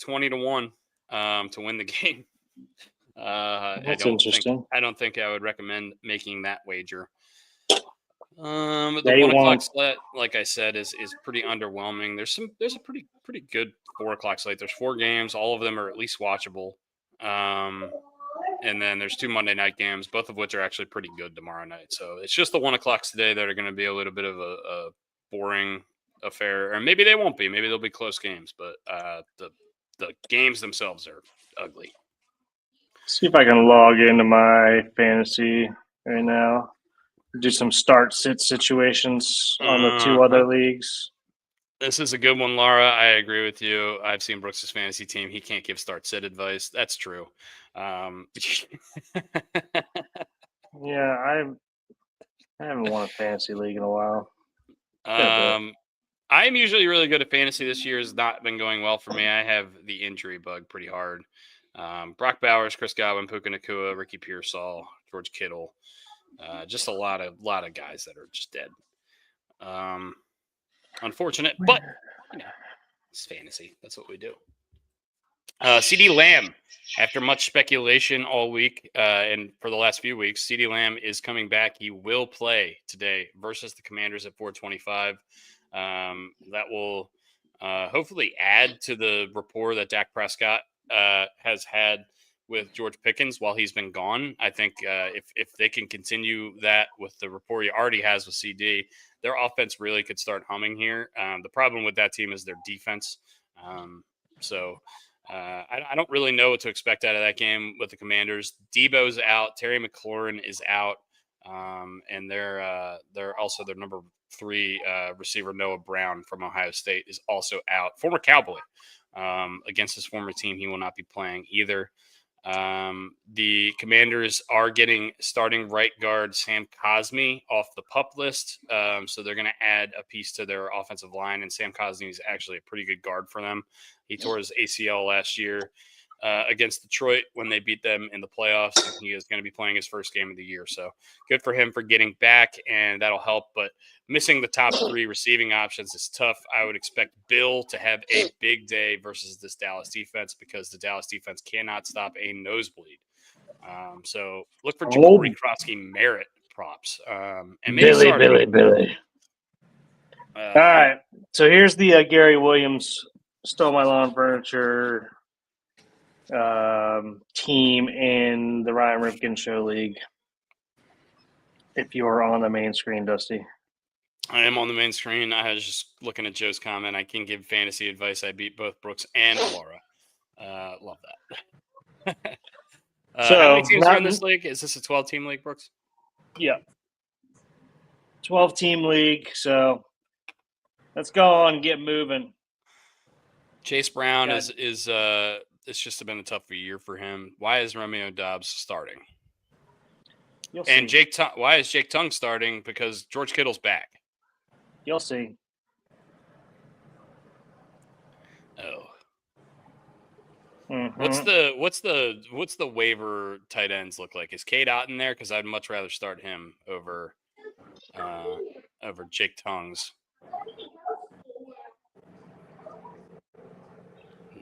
20 to 1 to win the game. That's interesting. I don't think I would recommend making that wager. The 1 o'clock slate, like I said, is pretty underwhelming. There's a pretty good 4 o'clock slate. There's 4 games. All of them are at least watchable. And then there's 2 Monday night games, both of which are actually pretty good tomorrow night. So it's just the 1 o'clocks today that are going to be a little bit of a boring affair, or maybe they won't be. Maybe they'll be close games, but the games themselves are ugly. See if I can log into my fantasy right now. Do some start sit situations on the 2 other leagues. This is a good one, Laura. I agree with you. I've seen Brooks' fantasy team. He can't give start sit advice. That's true. Yeah, I haven't won a fantasy league in a while. I'm usually really good at fantasy. This year has not been going well for me. I have the injury bug pretty hard. Brock Bowers, Chris Godwin, Puka Nacua, Ricky Pearsall, George Kittle. Just a lot of guys that are just dead. Unfortunate, but it's fantasy. That's what we do. CD Lamb, after much speculation all week and for the last few weeks, CD Lamb is coming back. He will play today versus the Commanders at 4:25. That will hopefully add to the rapport that Dak Prescott has had with George Pickens while he's been gone. I think if they can continue that with the rapport he already has with CD, their offense really could start humming here. The problem with that team is their defense. I don't really know what to expect out of that game with the Commanders. Debo's out. Terry McLaurin is out. And they're also their number 3 receiver, Noah Brown from Ohio State, is also out. Former Cowboy. Against his former team, he will not be playing either. The Commanders are getting starting right guard Sam Cosmi off the PUP list. So they're going to add a piece to their offensive line, and Sam Cosmi is actually a pretty good guard for them. He tore his ACL last year against Detroit when they beat them in the playoffs, and he is going to be playing his first game of the year. So good for him for getting back, and that'll help. But missing the top 3 receiving options is tough. I would expect Bill to have a big day versus this Dallas defense because the Dallas defense cannot stop a nosebleed. So look for Jacory Krosky merit props. And maybe Billy. All right. So here's the Gary Williams Stole My Lawn Furniture team in the Ryan Ripken Show League. If you are on the main screen, Dusty. I am on the main screen. I was just looking at Joe's comment. I can give fantasy advice. I beat both Brooks and Laura. Love that. So how many teams are in this league? Is this a 12-team league, Brooks? Yeah. 12-team league. So let's go on and get moving. Chase Brown is it's just been a tough year for him. Why is Romeo Doubs starting? And why is Jake Tongue starting? Because George Kittle's back. You'll see. Oh. Mm-hmm. What's the waiver tight ends look like? Is Cade Otton there? Because I'd much rather start him over Jake Tongue's.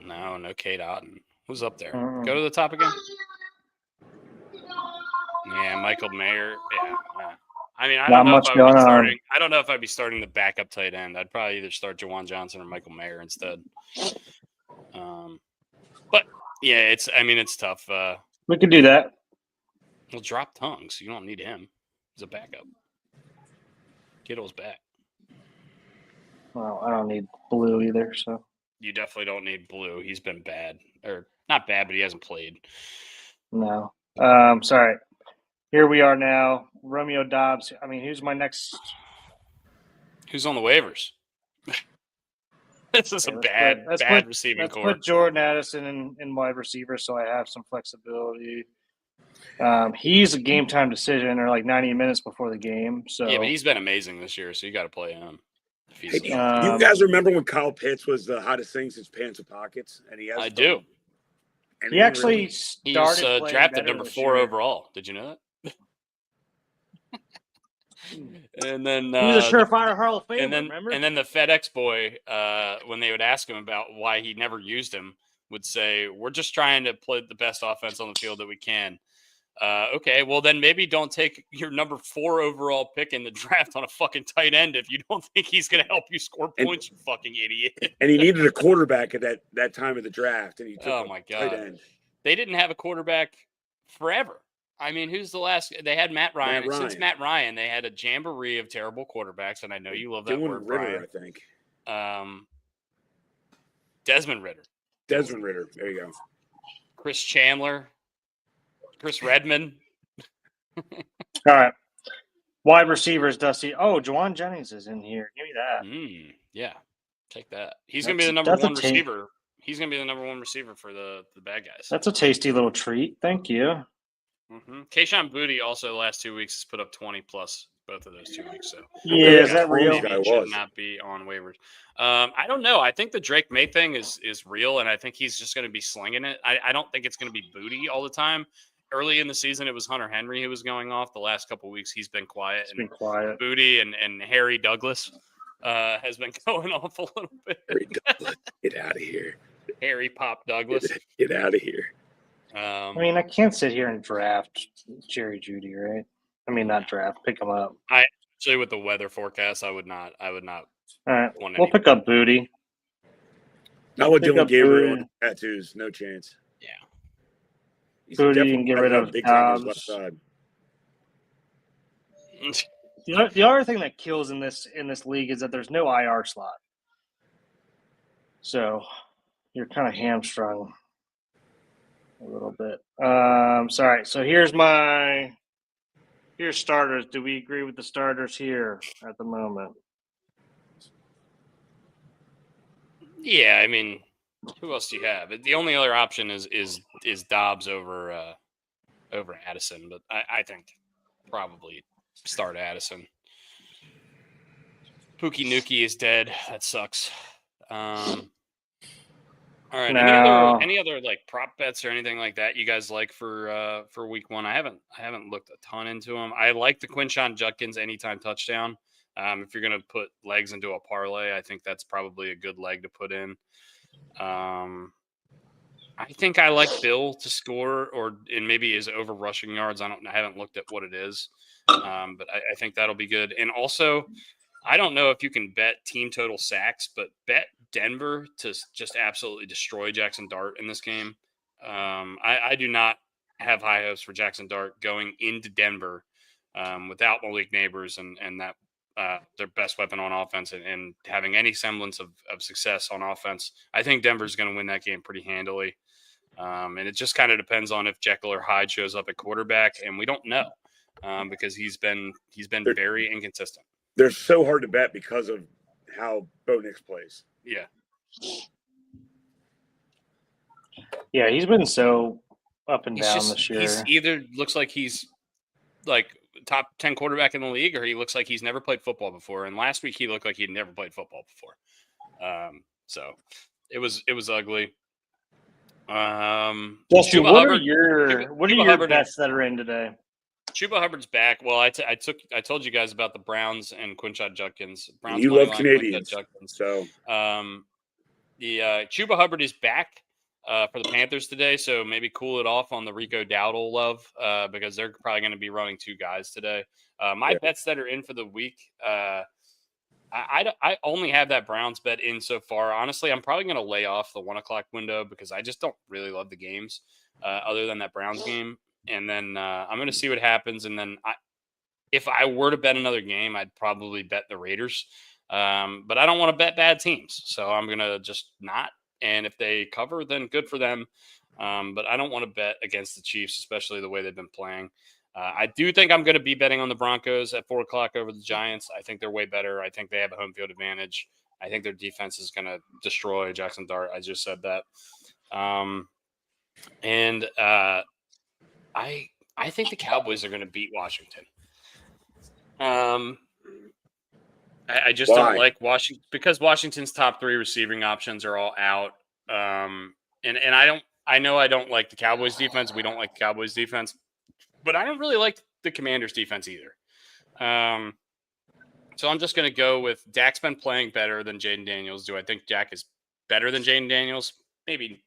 No Cade Otton. Who's up there? Go to the top again. Yeah, Michael Mayer. Yeah. I mean, I Not don't know if much I would going be on. starting. I don't know if I'd be starting the backup tight end. I'd probably either start Jawan Johnson or Michael Mayer instead. But yeah, it's tough. We could do that. We'll drop Tongues. You don't need him. He's a backup. Kittle's back. Well, I don't need Blue either, so. You definitely don't need Blue. He's been bad. Or not bad, but he hasn't played. No. Sorry. Here we are now. Romeo Dobbs. I mean, who's my next? Who's on the waivers? This is a bad receiving core. Let's put Jordan Addison in wide receiver so I have some flexibility. He's a game time decision or like 90 minutes before the game. So yeah, but he's been amazing this year, so you got to play him. Hey, do you guys remember when Kyle Pitts was the hottest thing since Pants and Pockets? And he has I do. And he actually really, started He was drafted better number this 4 year. overall. Did you know that? And then He was a surefire Hall of Famer, remember? And then the FedEx boy, when they would ask him about why he never used him, would say, "We're just trying to play the best offense on the field that we can." Okay, well then maybe don't take your number 4 overall pick in the draft on a fucking tight end if you don't think he's going to help you score points, you fucking idiot. And he needed a quarterback at that time of the draft, and he took my tight God. end. They didn't have a quarterback forever. I mean, who's the last? They had Matt Ryan. Since Matt Ryan, they had a jamboree of terrible quarterbacks, and I know you love that word, Ritter, Brian. I think. Desmond Ritter. Desmond Ritter. There you go. Chris Chandler. Chris Redmond. All right. Wide receivers, Dusty. Oh, Juwan Jennings is in here. Give me that. Yeah. Take that. He's going to be the number 1 receiver. He's going to be the number 1 receiver for the bad guys. That's a tasty little treat. Thank you. Kayshon Boutte also the last 2 weeks has put up 20 plus both of those 2 weeks. So yeah, is that real? Maybe it should not be on waivers. I don't know. I think the Drake May thing is real, and I think he's just going to be slinging it. I don't think it's going to be Boutte all the time. Early in the season, it was Hunter Henry who was going off. The last couple of weeks, he's been quiet. Boutte and Harry Douglas has been going off a little bit. Harry Douglas, get out of here. Harry Pop Douglas. Get out of here. I mean, I can't sit here and draft Jerry Jeudy, right? I mean, not draft, pick him up. Actually, with the weather forecast, I would not. All right, we'll pick up Boutte. Not with Dylan Gabriel and tattoos, no chance. Yeah. Boutte and get rid of Dobbs. The other thing that kills in this league is that there's no IR slot, so you're kind of hamstrung a little bit. Sorry. So here's starters. Do we agree with the starters here at the moment? Yeah, I mean, who else do you have? The only other option is Dobbs over Addison, but I think probably start Addison. Pookie Nukie is dead. That sucks. All right. Any other like prop bets or anything like that you guys like for week 1? I haven't looked a ton into them. I like the Quinshon Judkins anytime touchdown. If you're gonna put legs into a parlay, I think that's probably a good leg to put in. I think I like Bill to score and maybe his over rushing yards. I haven't looked at what it is, but I think that'll be good. And also, I don't know if you can bet team total sacks, but bet Denver to just absolutely destroy Jackson Dart in this game. I do not have high hopes for Jackson Dart going into Denver without Malik Neighbors and that their best weapon on offense and having any semblance of success on offense. I think Denver's going to win that game pretty handily. And it just kind of depends on if Jekyll or Hyde shows up at quarterback, and we don't know because he's been very inconsistent. They're so hard to bet because of how Bo Nix plays. Yeah. Yeah, he's been so up and down this year. He's either looks like he's like top 10 quarterback in the league, or he looks like he's never played football before. And last week he looked like he'd never played football before. So it was ugly. Justin, what are your bets that are in today? Chuba Hubbard's back. Well, I told you guys about the Browns and Quinshon Judkins. Browns you love Canadians, so the Chuba Hubbard is back. for the Panthers today, so maybe cool it off on the Rico Dowdle love because they're probably going to be running 2 guys today. My bets that are in for the week, I only have that Browns bet in so far. Honestly, I'm probably going to lay off the 1 o'clock window because I just don't really love the games other than that Browns game. And then I'm going to see what happens. And then if I were to bet another game, I'd probably bet the Raiders. But I don't want to bet bad teams, so I'm going to just not. And if they cover, then good for them. But I don't want to bet against the Chiefs, especially the way they've been playing. I do think I'm going to be betting on the Broncos at 4 o'clock over the Giants. I think they're way better. I think they have a home field advantage. I think their defense is going to destroy Jackson Dart. I just said that. I think the Cowboys are going to beat Washington. I just don't like Washington because Washington's top 3 receiving options are all out. I know I don't like the Cowboys defense. We don't like the Cowboys defense, but I don't really like the Commanders defense either. So I'm just going to go with Dak's been playing better than Jaden Daniels. Do I think Dak is better than Jaden Daniels? Maybe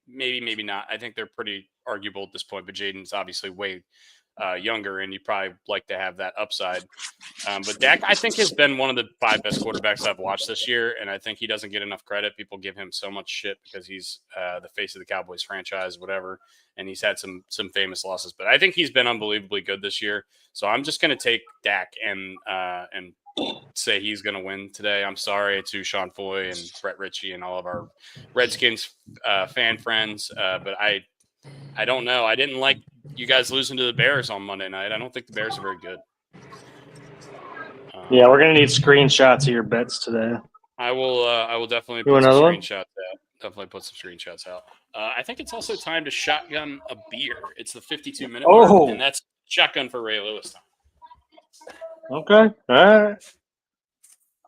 not. I think they're pretty arguable at this point, but Jaden's obviously way younger, and you probably like to have that upside. But Dak, I think, has been one of the 5 best quarterbacks I've watched this year, and I think he doesn't get enough credit. People give him so much shit because he's the face of the Cowboys franchise, whatever, and he's had some famous losses. But I think he's been unbelievably good this year. So I'm just going to take Dak and say he's going to win today. I'm sorry to Sean Foy and Brett Ritchie and all of our Redskins fan friends, but I don't know. I didn't like you guys losing to the Bears on Monday night. I don't think the Bears are very good. Yeah, we're gonna need screenshots of your bets today. I will definitely put some screenshots out. Definitely put some screenshots out. I think it's also time to shotgun a beer. It's the 52-minute mark, and that's shotgun for Ray Lewis time. Okay, all right.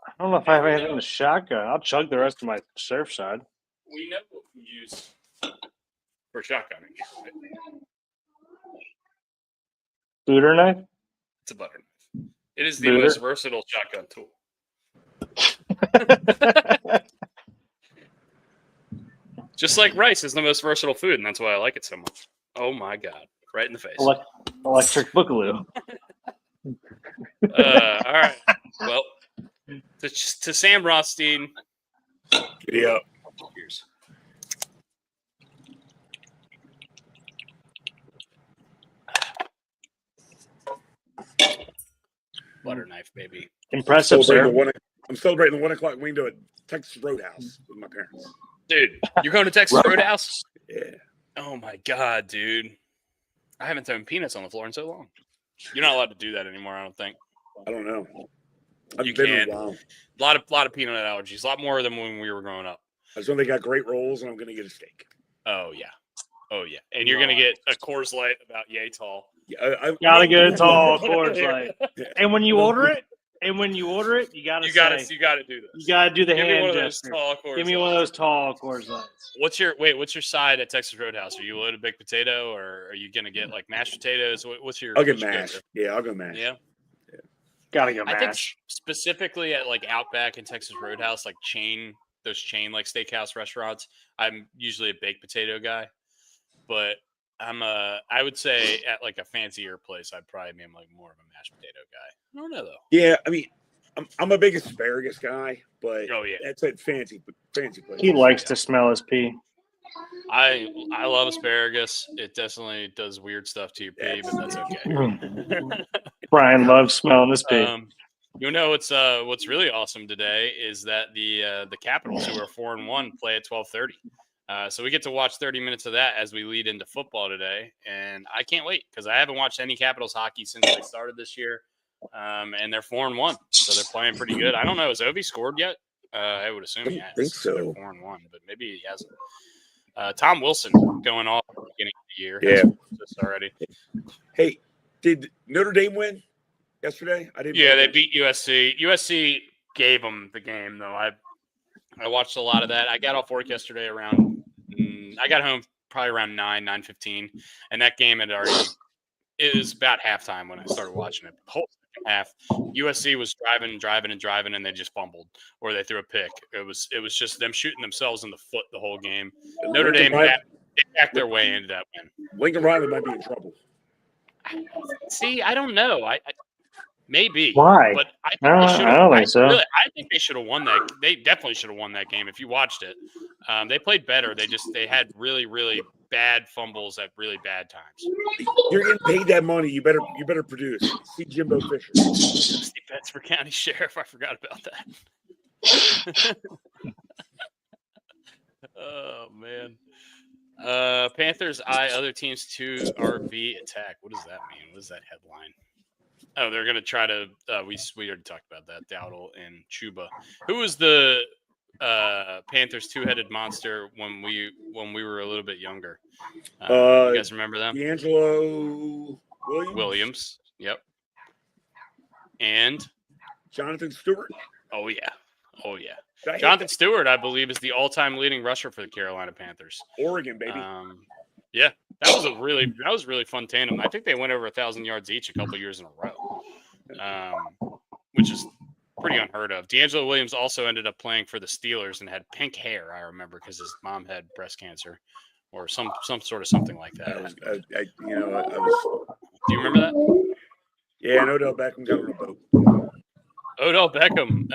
I don't know if I have anything to shotgun. I'll chug the rest of my Surfside. We know what we use for shotgunning here, right? Butter knife? It's a butter knife. It is the most versatile shotgun tool. Just like rice is the most versatile food, and that's why I like it so much. Oh my God. Right in the face. Electric Boogaloo. All right. Well, to Sam Rothstein. Giddy up. Cheers. Butter knife, baby. Impressive, sir. I'm celebrating the 1 o'clock window at Texas Roadhouse with my parents. Dude, you're going to Texas Roadhouse? Yeah. Oh my God, dude. I haven't thrown peanuts on the floor in so long. You're not allowed to do that anymore, I don't think. I don't know. You can. A lot of peanut allergies. A lot more than when we were growing up. I just know they got great rolls, and I'm going to get a steak. Oh, yeah. Oh, yeah. And you're going to get a Coors Light about yay tall. Yeah, I gotta get a tall Coors Light. And when you order it, you gotta do this. You gotta do the hand gesture. Give me one of those tall Coors Lights. What's your side at Texas Roadhouse? Are you loaded baked potato, or are you gonna get like mashed potatoes? What's your? I'll get mashed. Yeah, I'll go mashed. Yeah. Gotta go mashed. I think specifically at like Outback and Texas Roadhouse, like those chain like steakhouse restaurants, I'm usually a baked potato guy, but I would say at like a fancier place, I'd probably be like more of a mashed potato guy. I don't know though. Yeah, I mean, I'm a big asparagus guy, but that's at fancy place. He likes to smell his pee. I love asparagus. It definitely does weird stuff to your pee, but that's okay. Brian loves smelling his pee. What's really awesome today is that the Capitals, who are 4-1, play at 12:30. So we get to watch 30 minutes of that as we lead into football today. And I can't wait because I haven't watched any Capitals hockey since they started this year. And they're 4-1. So they're playing pretty good. I don't know. Has Ovi scored yet? I would assume he has. I think so. They're 4-1, but maybe he hasn't. Tom Wilson going off at the beginning of the year. Yeah. Just already. Hey, did Notre Dame win yesterday? Yeah, they beat USC. USC gave them the game, though. I watched a lot of that. I got off work yesterday I got home probably around 9:15, and that game had already – it was about halftime when I started watching it. The whole second half, USC was driving, and they just fumbled or they threw a pick. It was just them shooting themselves in the foot the whole game. Notre Dame back their way into that win. Lincoln Riley might be in trouble. See, I don't know. I maybe. Why? But I think No, they should I have. don't think so. Really, I think they should have won that. They definitely should have won that game if you watched it. They played better. They had really, really bad fumbles at really bad times. You're getting paid that money. You better produce. See Jimbo Fisher. Steve Betts for county sheriff. I forgot about that. Oh man. Panthers eye other teams to RV attack. What does that mean? What is that headline? Oh, they're gonna try to. We already talked about that. Dowdle and Chuba. Who was the Panthers two-headed monster when we were a little bit younger? You guys remember them? D'Angelo Williams. Yep. And Jonathan Stewart. Oh yeah. Jonathan Stewart, I believe, is the all-time leading rusher for the Carolina Panthers. Oregon, baby. Yeah, that was really fun tandem. I think they went over 1,000 yards each a couple years in a row, which is pretty unheard of. D'Angelo Williams also ended up playing for the Steelers and had pink hair. I remember because his mom had breast cancer, or some sort of something like that. Do you remember that? Yeah, and Odell Beckham got on a boat. Odell Beckham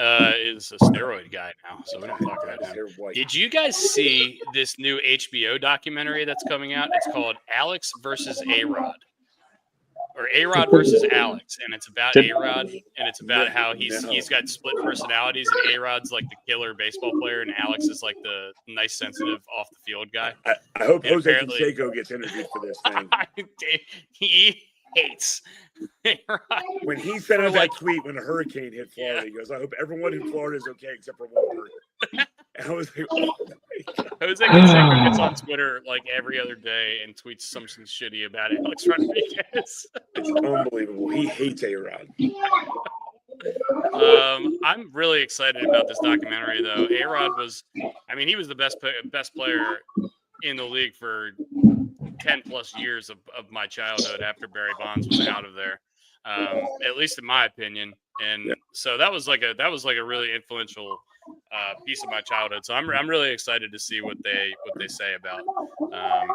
is a steroid guy now, so we don't talk about him. Did you guys see this new HBO documentary that's coming out? It's called Alex versus A-Rod. Or A-Rod versus Alex, and it's about A-Rod, and it's about how he's got split personalities, and A-Rod's like the killer baseball player, and Alex is like the nice, sensitive, off-the-field guguy. I hope Jose Canseco gets interviewed for this thing. He hates A-Rod. When he sent out that tweet when a hurricane hit Florida, he goes, I hope everyone in Florida is okay except for one person. And I was like, oh, Jose Canseco gets on Twitter like every other day and tweets something shitty about Alex Rodriguez. It's unbelievable. He hates A-Rod. I'm really excited about this documentary, though. A-Rod he was the best player in the league for 10 plus years of my childhood after Barry Bonds was out of there, at least in my opinion. And so that was like a really influential piece of my childhood. So I'm really excited to see what they say about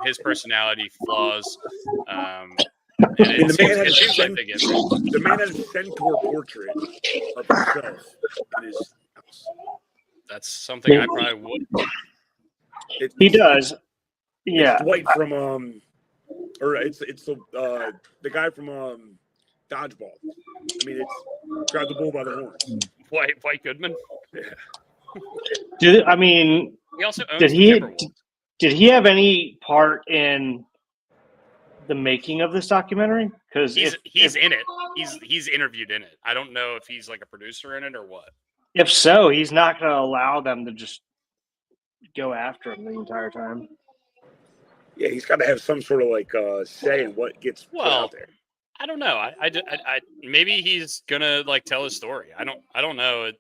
his personality flaws. The man has a centaur portrait of himself in his house. That's something I probably would. He does. Yeah, it's Dwight from it's the guy from Dodgeball. I mean, it's grab the bull by the horn. White Goodman. Yeah. He also owns did he have any part in the making of this documentary? Because he's in it. He's interviewed in it. I don't know if he's like a producer in it or what. If so, he's not going to allow them to just go after him the entire time. Yeah, he's got to have some sort of say in what gets put out there. I don't know. I maybe he's gonna tell his story. I don't know.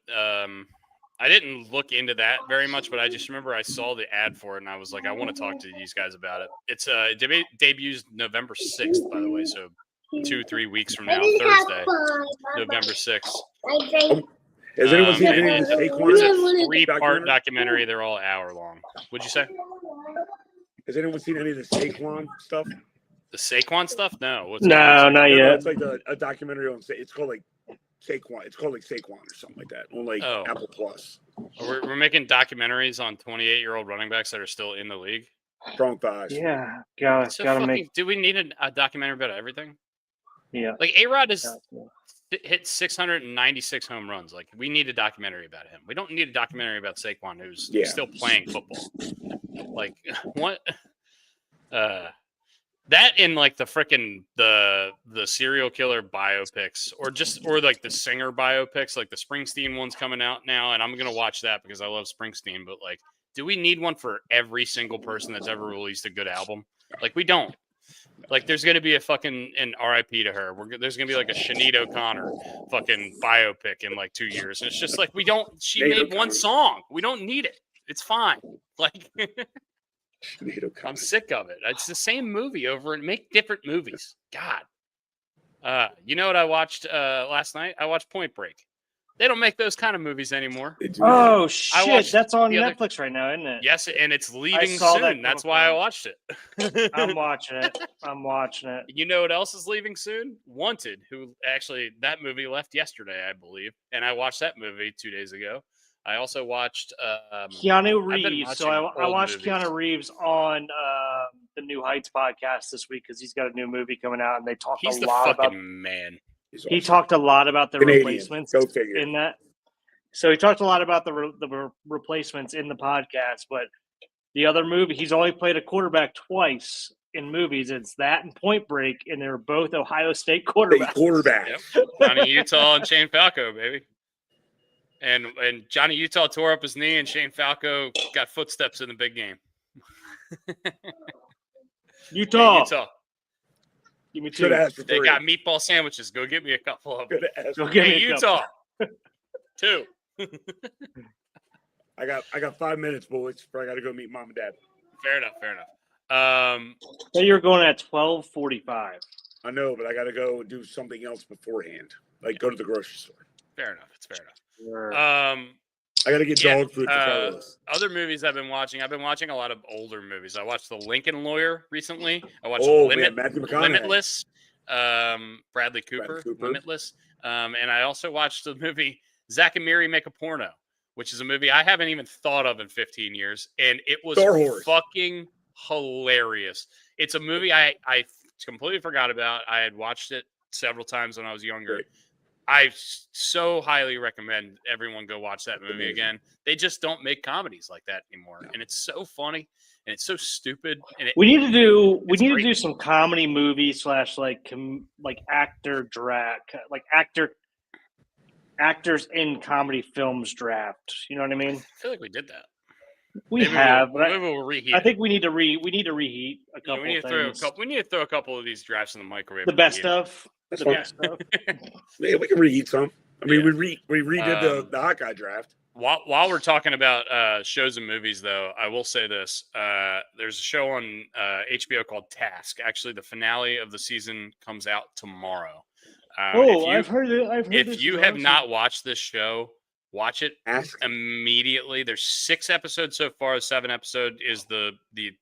I didn't look into that very much, but I just remember I saw the ad for it and I was like, I want to talk to these guys about it. It's it debuts November 6th, by the way, so 2-3 weeks from now, Thursday, November 6th. Has anyone seen any of the Saquon? It's a 3-part documentary. They're all hour long. What'd you say? Has anyone seen any of the Saquon stuff? The Saquon stuff? No. No, not yet. It's like a documentary on. It's called Saquon. It's called Saquon or something like that on Apple Plus. We're making documentaries on 28-year-old running backs that are still in the league. Strong thighs. Yeah, gotta make. Do we need a documentary about everything? Yeah. A-Rod hit 696 home runs. We need a documentary about him. We don't need a documentary about Saquon, who's still playing football. What? That in the frickin' the serial killer biopics, or the singer biopics, the Springsteen one's coming out now, and I'm gonna watch that because I love Springsteen. But do we need one for every single person that's ever released a good album? We don't. There's gonna be a fucking an RIP to her. There's gonna be a Sinead O'Connor fucking biopic in 2 years, and it's just we don't. She made one song. We don't need it. It's fine. I'm sick of it. It's the same movie over and make different movies. God. You know what I watched last night? I watched Point Break. They don't make those kind of movies anymore. They do Oh that. shit, that's on the other- Netflix right now, isn't it? Yes, and it's leaving saw that soon. That's why I come watched it. I'm watching it. I'm watching it. You know what else is leaving soon? Wanted, who actually that movie left yesterday, I believe, and I watched that movie 2 days ago. I also watched Keanu I've been Reeves. So watching I old watched movies. Keanu Reeves on the New Heights podcast this week because he's got a new movie coming out, and they talked He's a the lot fucking about. man. He's He awesome. talked a lot about the Canadian. replacements Go figure. in that. So he talked a lot about the replacements in the podcast, but the other movie, he's only played a quarterback twice in movies. It's that and Point Break, and they're both Ohio State quarterbacks. Quarterback. Yep. Johnny Utah and Shane Falco, baby. And Johnny Utah tore up his knee, and Shane Falco got footsteps in the big game. Utah. Hey, Utah. Give me Should two. have asked for They 3. got meatball sandwiches. Go get me a couple of them. Could have asked Go for get Hey, me a Utah. couple. 2. I got 5 minutes, boys. But I got to go meet mom and dad. Fair enough. So you're going at 12:45. I know, but I got to go do something else beforehand, like go to the grocery store. Fair enough. It's fair enough. Sure. I got to get Yeah, dog food for Carlos. Other movies I've been watching a lot of older movies. I watched The Lincoln Lawyer recently. I watched Matthew McConaughey. Limitless, Bradley Cooper, Limitless. And I also watched the movie Zack and Miri Make a Porno, which is a movie I haven't even thought of in 15 years. And it was Star Wars. fucking hilarious. It's a movie I completely forgot about. I had watched it several times when I was younger. Great. I so highly recommend everyone go watch that movie again. They just don't make comedies like that anymore, and it's so funny and it's so stupid. And We need to do great. some comedy movies / like actor draft, like actors in comedy films draft. You know what I mean? I feel like we did that. We have, but maybe we'll reheat. I think we need to reheat a couple. we need to things. throw a couple of these drafts in the microwave. The best of. That's The fine. best of. Yeah, we can reheat some. I mean, Yeah. we redid the Hawkeye draft. While we're talking about shows and movies, though, I will say this: there's a show on HBO called Task. Actually, the finale of the season comes out tomorrow. I've heard it. If you have not watched this show, watch it Ask. immediately. There's 6 episodes so far. 7 episode is the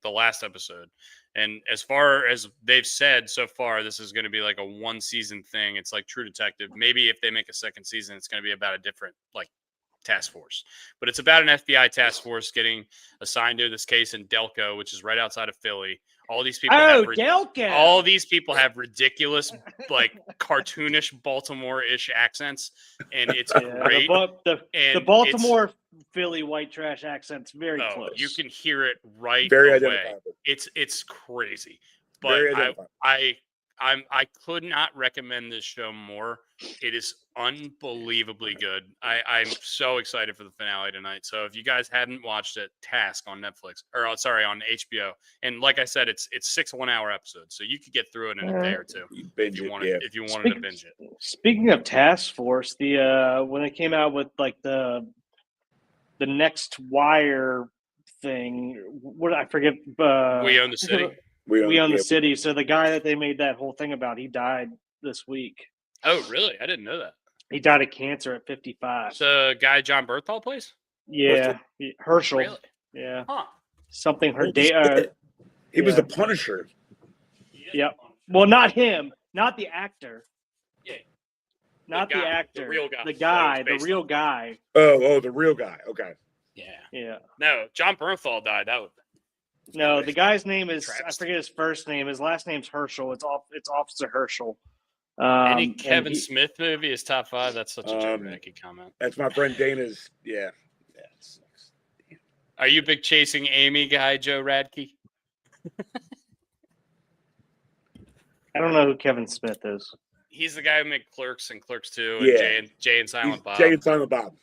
last episode. And as far as they've said so far, this is going to be like a 1-season thing. It's like True Detective. Maybe if they make a second season, it's going to be about a different task force. But it's about an FBI task force getting assigned to this case in Delco, which is right outside of Philly. All these people Delco. all these people have ridiculous, cartoonish Baltimore-ish accents, and it's great. The Baltimore Philly white trash accent's very close. You can hear it right Very away. identifiable. It's crazy, but Very identifiable. I could not recommend this show more. It is unbelievably good. I'm so excited for the finale tonight. So if you guys hadn't watched it, Task on Netflix on HBO, and like I said, it's 6 1-hour episodes, so you could get through it in a day or two if you wanted to binge it. Speaking of Task Force, when they came out with the Next Wire thing, what I forget. We Own the City. We Own the City. So the guy that they made that whole thing about, he died this week. Oh, really? I didn't know that. He died of cancer at 55. The guy John Berthal plays? Yeah, Herschel. Really? Yeah, Huh. something. He was the Punisher. Yep. Well, not him. Not the actor. Yeah. Not the actor. The real guy. The guy. The real guy. Oh, the real guy. Okay. Yeah. Yeah. No, John Berthal died. That would. No, the guy's name is Travesty. I forget his first name. His last name's Herschel. It's Officer Herschel. Any Kevin Smith movie is top 5. That's such a Joe Radke comment. That's my friend Dana's. Yeah. Yeah. It sucks. Are you a big Chasing Amy guy, Joe Radke? I don't know who Kevin Smith is. He's the guy who made Clerks and Clerks 2 and Yeah. Jay and Silent Bob. Jay and Silent Bob.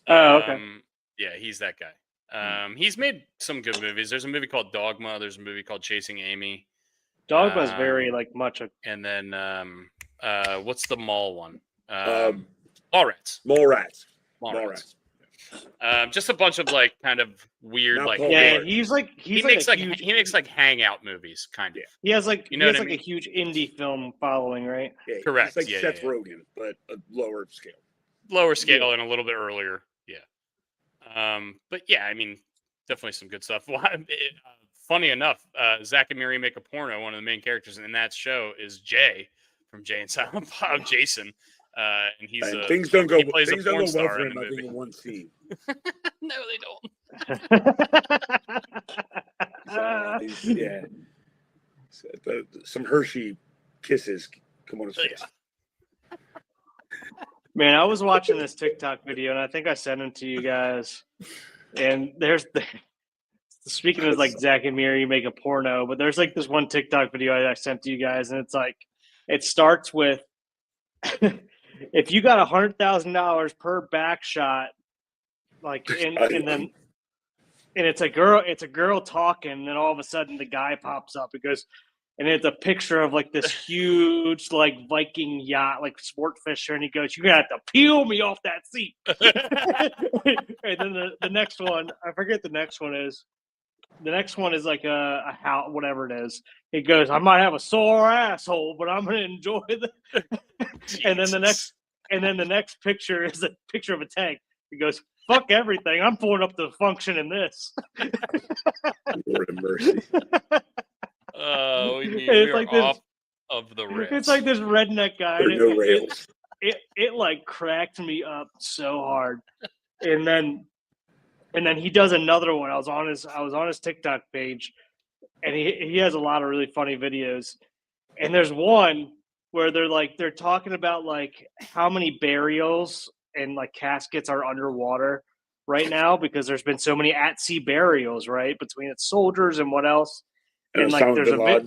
Oh, okay. Yeah, he's that guy. He's made some good movies. There's a movie called Dogma. There's a movie called Chasing Amy. Dogma's very much a. And then what's the mall one? Mallrats. Mallrats. Mallrats. Just a bunch of kind of weird Not Paul Yeah, Blart. he makes hangout movies kind of. He has like You know what I a huge indie film following, right? Yeah, Correct. It's like Yeah, Seth yeah. Rogen, but a lower scale. lower scale and a little bit earlier. Yeah. But yeah, I mean, definitely some good stuff. Funny enough, Zach and Miri Make a Porno, one of the main characters in that show is Jay from Jay and Silent Bob, Jason. And he's things don't go he plays things a don't porn go well star for in him. the I think movie. in one scene. No, they don't. Yeah. Some Hershey kisses come on his face. Man, I was watching this TikTok video, and I think I sent it to you guys. And there's speaking of like Zach and Miri make a porno, but there's like this one TikTok video I sent to you guys, and it's like it starts with if you got $100,000 per back shot, like and then it's a girl talking, and then all of a sudden the guy pops up. It goes, and it's a picture of like this huge like Viking yacht, like sport fisher, and he goes, "You're gonna have to peel me off that seat." And then the next one, I forget the next one is. The next one is like a how whatever it is. He goes, "I might have a sore asshole, but I'm gonna enjoy the." And then the next picture is a picture of a tank. He goes, "Fuck everything! I'm pulling up the function in this." Lord of mercy. We are off of the rails. It's like this redneck guy. There are no rails. It like cracked me up so hard, and then he does another one. I was on his TikTok page, and he has a lot of really funny videos. And there's one where they're talking about like how many burials and like caskets are underwater right now because there's been so many at sea burials, right, between its soldiers and what else. And like there's a bit,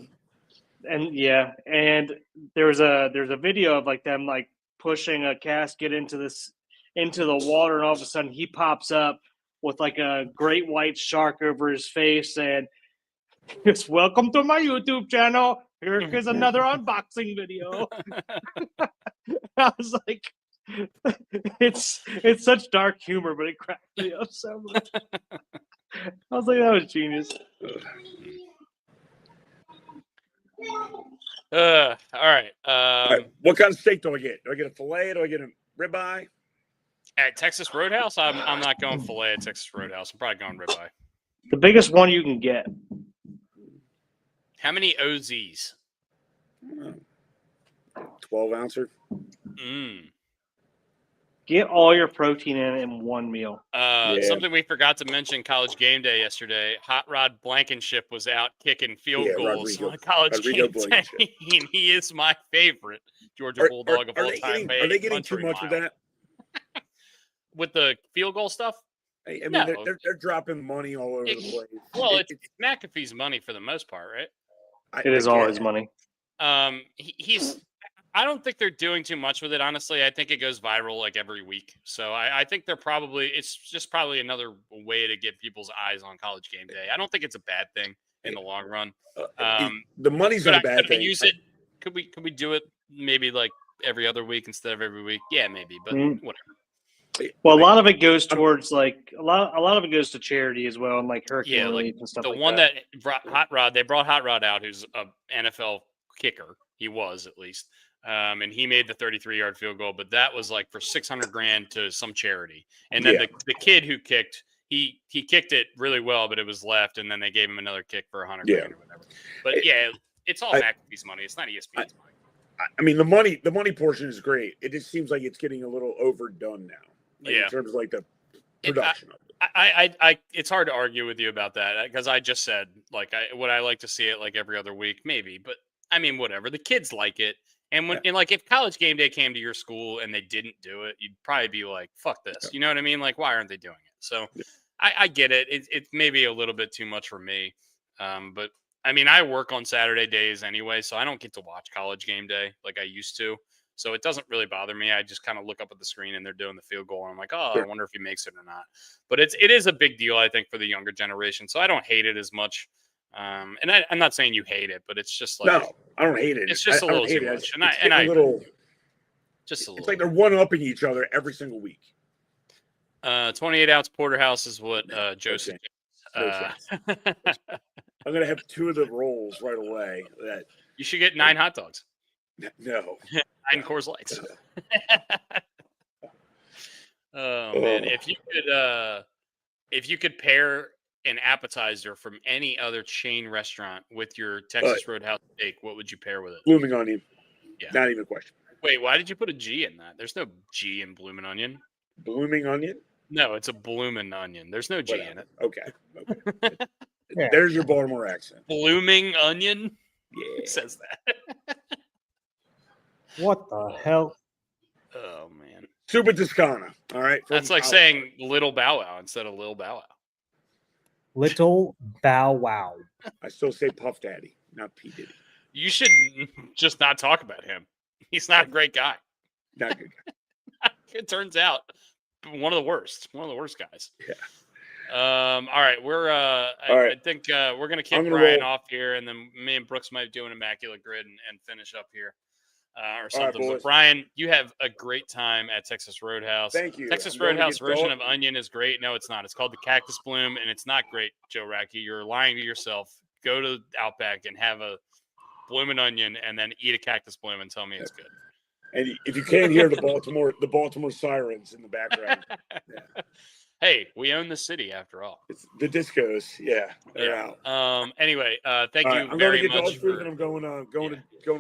and yeah, and there's a video of like them like pushing a casket into the water, and all of a sudden he pops up with like a great white shark over his face, and it's "Welcome to my YouTube channel. Here's another unboxing video." I was like, it's such dark humor, but it cracked me up so much. I was like, that was genius. All right. All right. What kind of steak do I get? Do I get a fillet? Do I get a ribeye? At Texas Roadhouse, I'm not going fillet at Texas Roadhouse. I'm probably going ribeye. The biggest one you can get. How many OZs? 12-ouncer. Get all your protein in one meal. Something we forgot to mention College Game Day yesterday. Hot Rod Blankenship was out kicking field goals on College Game Day. He is my favorite Georgia Bulldog of all time. Are they getting too much of that? With the field goal stuff? I mean, no. they're dropping money all over the place. Well, it's McAfee's money for the most part, right? It is all his money. I don't think they're doing too much with it, honestly. I think it goes viral like every week. So I think it's just probably another way to get people's eyes on College Game Day. I don't think it's a bad thing in the long run. The money's not a bad thing. Use it. Could we do it maybe like every other week instead of every week? Yeah, maybe, but whatever. Well, a lot of it goes towards like a lot of it goes to charity as well, and like hurricane relief and stuff. The one that brought Hot Rod, they brought Hot Rod out, who's a NFL kicker. He was at least, and he made the 33-yard field goal. But that was like for $600,000 to some charity. And then the kid who kicked, he kicked it really well, but it was left, and then they gave him another kick for $100,000 or whatever. But it's all McAfee's money. It's not ESPN's money. I mean, the money portion is great. It just seems like it's getting a little overdone now. In terms of like the production of it. I it's hard to argue with you about that because I just said like would I like to see it like every other week, maybe, but I mean whatever. The kids like it, and and like if College Game Day came to your school and they didn't do it, you'd probably be like, "Fuck this," you know what I mean? Like, why aren't they doing it? So I get it. It's maybe a little bit too much for me, but I mean I work on Saturday days anyway, so I don't get to watch College Game Day like I used to. So it doesn't really bother me. I just kind of look up at the screen and they're doing the field goal. And I'm like, oh, I wonder if he makes it or not. But it is a big deal, I think, for the younger generation. So I don't hate it as much. And I'm not saying you hate it, but it's just like. No, I don't hate it. It's just a little too much. Just a little. It's like they're one-upping each other every single week. 28-ounce porterhouse is what Joseph I'm going to have 2 of the rolls right away. You should get 9 hot dogs. No. 9 Coors Lights. Oh man, if you could pair an appetizer from any other chain restaurant with your Texas Roadhouse steak, what would you pair with it? Blooming onion. Yeah. Not even a question. Wait, why did you put a G in that? There's no G in blooming onion. Blooming onion? No, it's a blooming onion. There's no G in it. Okay. Yeah. There's your Baltimore accent. Blooming onion? Yeah. Who says that? What the hell? Oh man. Super Toscana. All right. That's like saying Little Bow Wow instead of Lil Bow Wow. Little Bow Wow. I still say Puff Daddy, not P Diddy. You should just not talk about him. He's not a great guy. Not a good guy. It turns out one of the worst guys. Yeah. All right, I think we're gonna kick Brian off here, and then me and Brooks might do an immaculate grid and finish up here or something. But Brian, you have a great time at Texas Roadhouse. Thank you. Texas Roadhouse version of onion is great. No, it's not. It's called the Cactus Bloom, and it's not great, Joe Racky. You're lying to yourself. Go to Outback and have a blooming onion, and then eat a Cactus Bloom and tell me it's good. And if you can't hear the Baltimore sirens in the background, yeah. Hey, we own the city after all. It's the discos, they're out. Anyway, thank All you right, I'm very going to get much. dog food, and I'm going to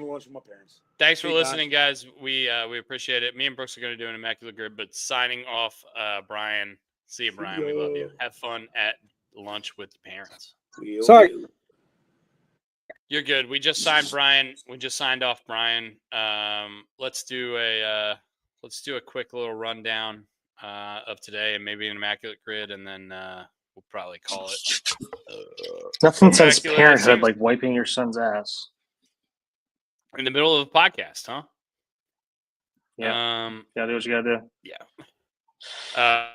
lunch with my parents. Thanks for Hey, listening, guys. We appreciate it. Me and Brooks are going to do an immaculate grid, but signing off, Brian. See you, Brian. We love you. Have fun at lunch with your parents. Sorry. You're good. We just signed Brian. We just signed off Brian. Let's do a quick little rundown of today and maybe an immaculate grid, and then we'll probably call it. Nothing says Immaculate parenthood seems- like wiping your son's ass. In the middle of a podcast, huh? Yeah. Yeah, do what you gotta do. Yeah.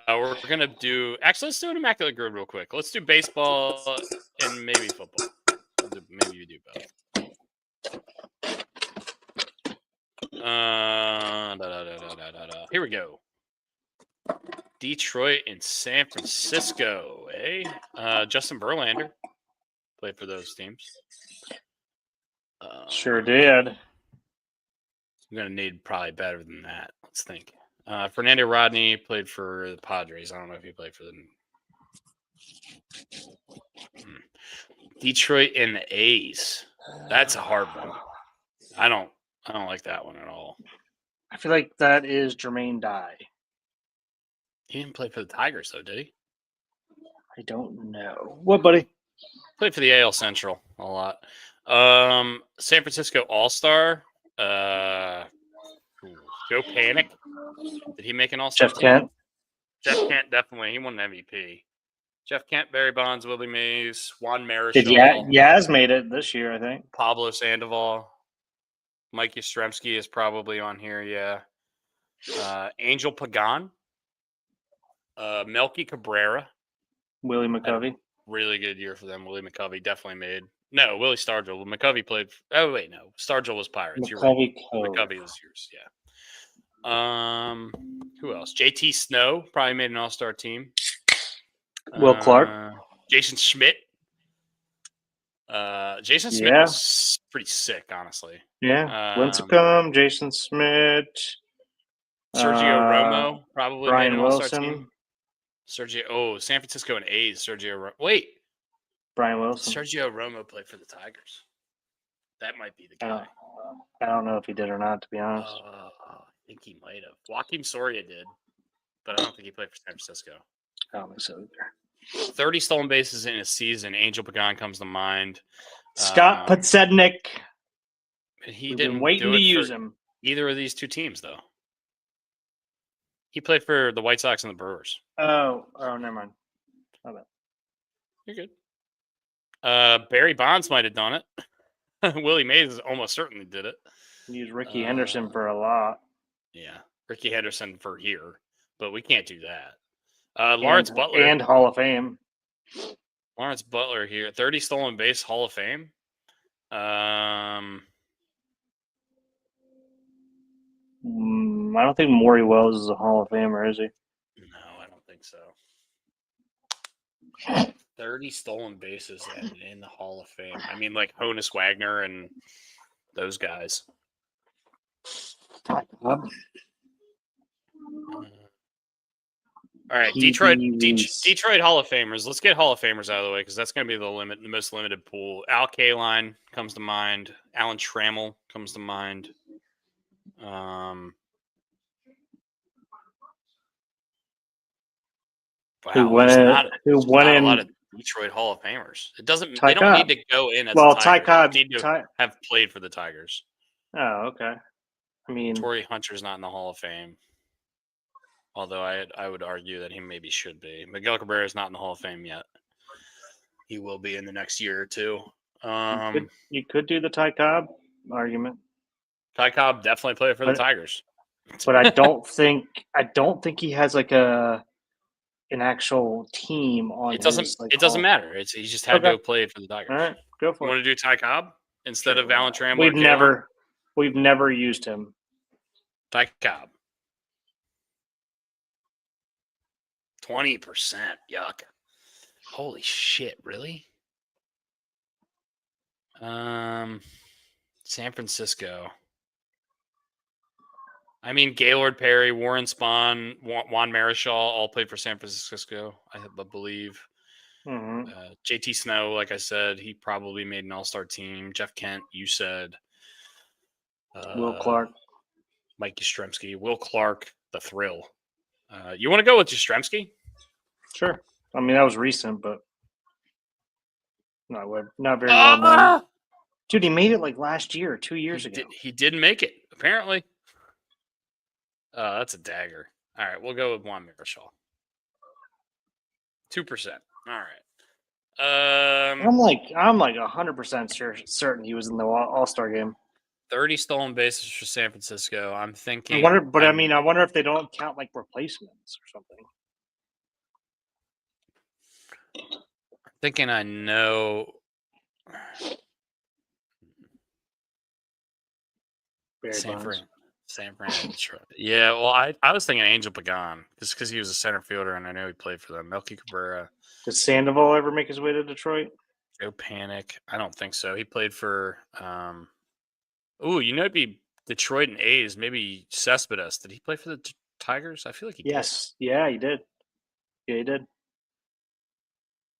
We're gonna do. Actually, let's do an immaculate grid real quick. Let's do baseball and maybe football. Maybe you do both. Here we go. Detroit and San Francisco, eh? Justin Verlander played for those teams. Sure did. I'm gonna need probably better than that. Let's think. Fernando Rodney played for the Padres. I don't know if he played for them. Detroit and the A's. That's a hard one. I don't like that one at all. I feel like that is Jermaine Dye. He didn't play for the Tigers though, did he? I don't know. What, buddy? Played for the AL Central a lot. San Francisco All-Star. Joe Panic. Did he make an All-Star? Jeff Kent. Jeff Kent, definitely. He won an MVP. Jeff Kent, Barry Bonds, Willie Mays, Juan Marichal. Did Yaz made it this year, I think. Pablo Sandoval. Mike Yastrzemski is probably on here, yeah. Angel Pagan. Melky Cabrera. Willie McCovey. Really good year for them. Willie McCovey definitely made. No, Willie Stargell. McCovey played. Oh, wait, no. Stargell was Pirates. You're right. McCovey was yours, yeah. Who else? JT Snow probably made an all-star team. Will Clark. Jason Schmidt. Jason Smith was pretty sick, honestly. Yeah. Lincecum, Jason Smith. Sergio Romo probably Brian made an all-star Wilson. team. San Francisco and A's. Wait. Brian Wilson. Sergio Romo played for the Tigers. That might be the guy. I don't know if he did or not, to be honest. I think he might have. Joaquin Soria did, but I don't think he played for San Francisco. I don't think so either. 30 stolen bases in a season. Angel Pagan comes to mind. Scott Podsednik. He We've didn't been waiting do to it use for him. either of these two teams, though. He played for the White Sox and the Brewers. Oh, never mind. You're good. Barry Bonds might have done it. Willie Mays almost certainly did it. Use Ricky Henderson for a lot. Yeah, Ricky Henderson for here, but we can't do that. Lawrence Butler and Hall of Fame. Lawrence Butler here, 30 stolen base Hall of Fame. I don't think Maury Wells is a Hall of Famer, is he? No, I don't think so. 30 stolen bases in the Hall of Fame. I mean, like Honus Wagner and those guys. All right, Detroit Hall of Famers. Let's get Hall of Famers out of the way because that's going to be the most limited pool. Al Kaline comes to mind. Alan Trammell comes to mind. Wow, there's not a lot of Detroit Hall of Famers. It doesn't. They don't need to go in as a Tiger. They need to have played for the Tigers. Oh, okay. I mean, Torrey Hunter's not in the Hall of Fame. Although I would argue that he maybe should be. Miguel Cabrera is not in the Hall of Fame yet. He will be in the next year or two. You could do the Ty Cobb argument. Ty Cobb definitely played for the Tigers. But I don't think he has like an actual team on. It doesn't matter. He just had to go play for the Tigers. All right, go for it. You want to do Ty Cobb instead of Alan Trammell? We've never used him. Ty Cobb. 20%. Yuck. Holy shit, really? San Francisco. I mean, Gaylord Perry, Warren Spahn, Juan Marichal all played for San Francisco, I believe. Mm-hmm. JT Snow, like I said, he probably made an all-star team. Jeff Kent, you said. Will Clark. Mike Yastrzemski. Will Clark, the thrill. You want to go with Yastrzemski? Sure. I mean, that was recent, but not very well known. Dude, he made it like last year, 2 years ago. He didn't make it, apparently. That's a dagger. All right, we'll go with Juan Marichal. 2%. All right. I'm like 100% certain he was in the All-Star game. 30 stolen bases for San Francisco. I'm thinking. I wonder if they don't count like replacements or something. I'm thinking I know. San Fran. Yeah, well, I was thinking Angel Pagan just because he was a center fielder and I know he played for them. Melky Cabrera. Did Sandoval ever make his way to Detroit? Joe Panic. I don't think so. He played for. It'd be Detroit and A's. Maybe Cespedes. Did he play for the Tigers? I feel like he did. Yes. Yeah, he did. Yeah, he did.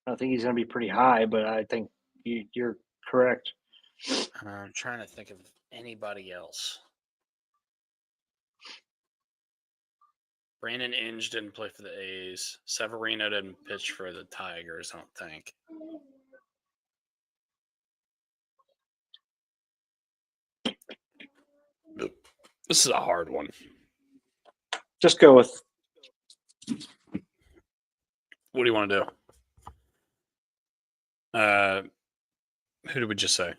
I think he's going to be pretty high, but I think you're correct. I'm trying to think of anybody else. Brandon Inge didn't play for the A's. Severino didn't pitch for the Tigers, I don't think. This is a hard one. Just go with. What do you want to do? Who did we just say?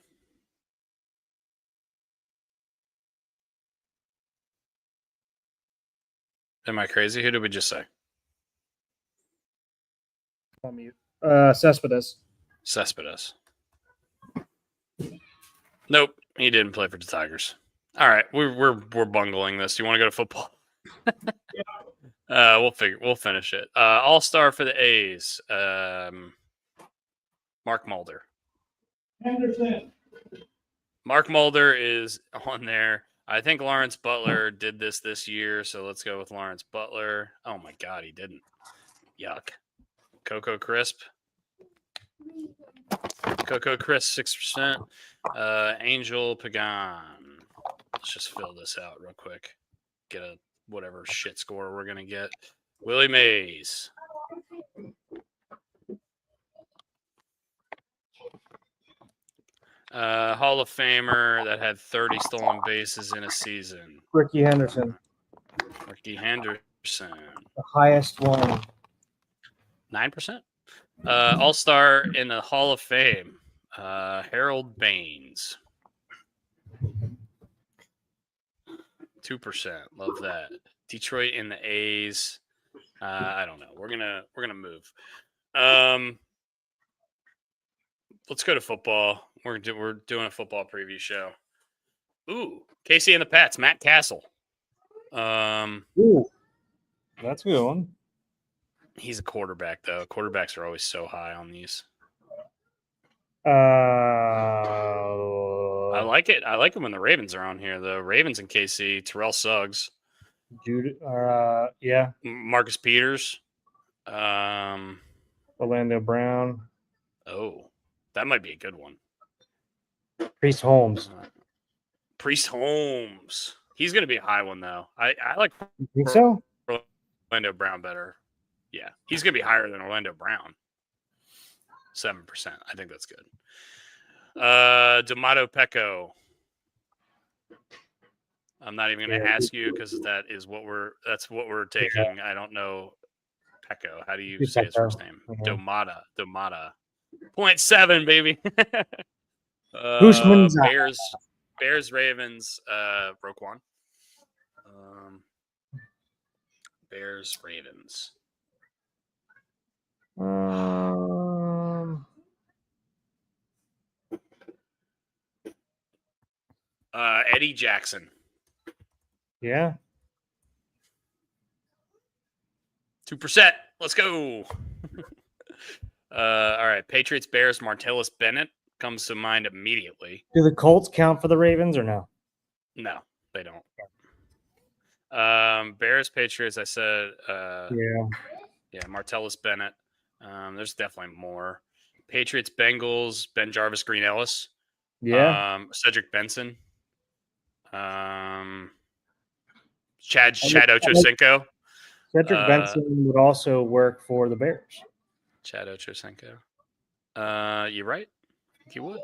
Am I crazy? Who did we just say? On mute. Cespedes. Nope, he didn't play for the Tigers. All right, we're bungling this. You want to go to football? We'll finish it. All-star for the A's. Mark Mulder. Henderson. Mark Mulder is on there. I think Lawrence Butler did this year, so let's go with Lawrence Butler. Oh my God, he didn't. Yuck. Coco Crisp, 6%. Angel Pagan. Let's just fill this out real quick. Get a whatever shit score we're gonna get. Willie Mays. Hall of Famer that had 30 stolen bases in a season. Ricky Henderson. The highest one. 9%. All-star in the Hall of Fame. Harold Baines. 2%. Love that. Detroit in the A's. I don't know. We're gonna move. Let's go to football. We're doing a football preview show. Ooh, Casey and the Pats. Matt Castle. Ooh, that's a good one. He's a quarterback though. Quarterbacks are always so high on these. I like it. I like it when the Ravens are on here though. Ravens and KC. Terrell Suggs. Yeah. Marcus Peters. Orlando Brown. Oh, that might be a good one. Priest Holmes. Priest Holmes. He's going to be a high one, though. I like You think so? Orlando Brown better. Yeah, he's going to be higher than Orlando Brown. 7%. I think that's good. D'Amato Pecco. I'm not even going to ask you because that's what we're taking. Yeah. I don't know Pecco. How do you say his first name? Domata. 0.7, baby. Bears, Ravens, Roquan. Bears, Ravens. Eddie Jackson. Yeah. 2%. Let's go. All right. Patriots, Bears, Martellus Bennett comes to mind immediately. Do the Colts count for the Ravens or no? No, they don't. Bears, Patriots, I said. Yeah, Martellus Bennett. There's definitely more. Patriots, Bengals, Ben Jarvis, Green Ellis. Yeah. Cedric Benson. Chad Ochocinco. Cedric Benson would also work for the Bears. Chad Ochocinco. You're right. I think he would.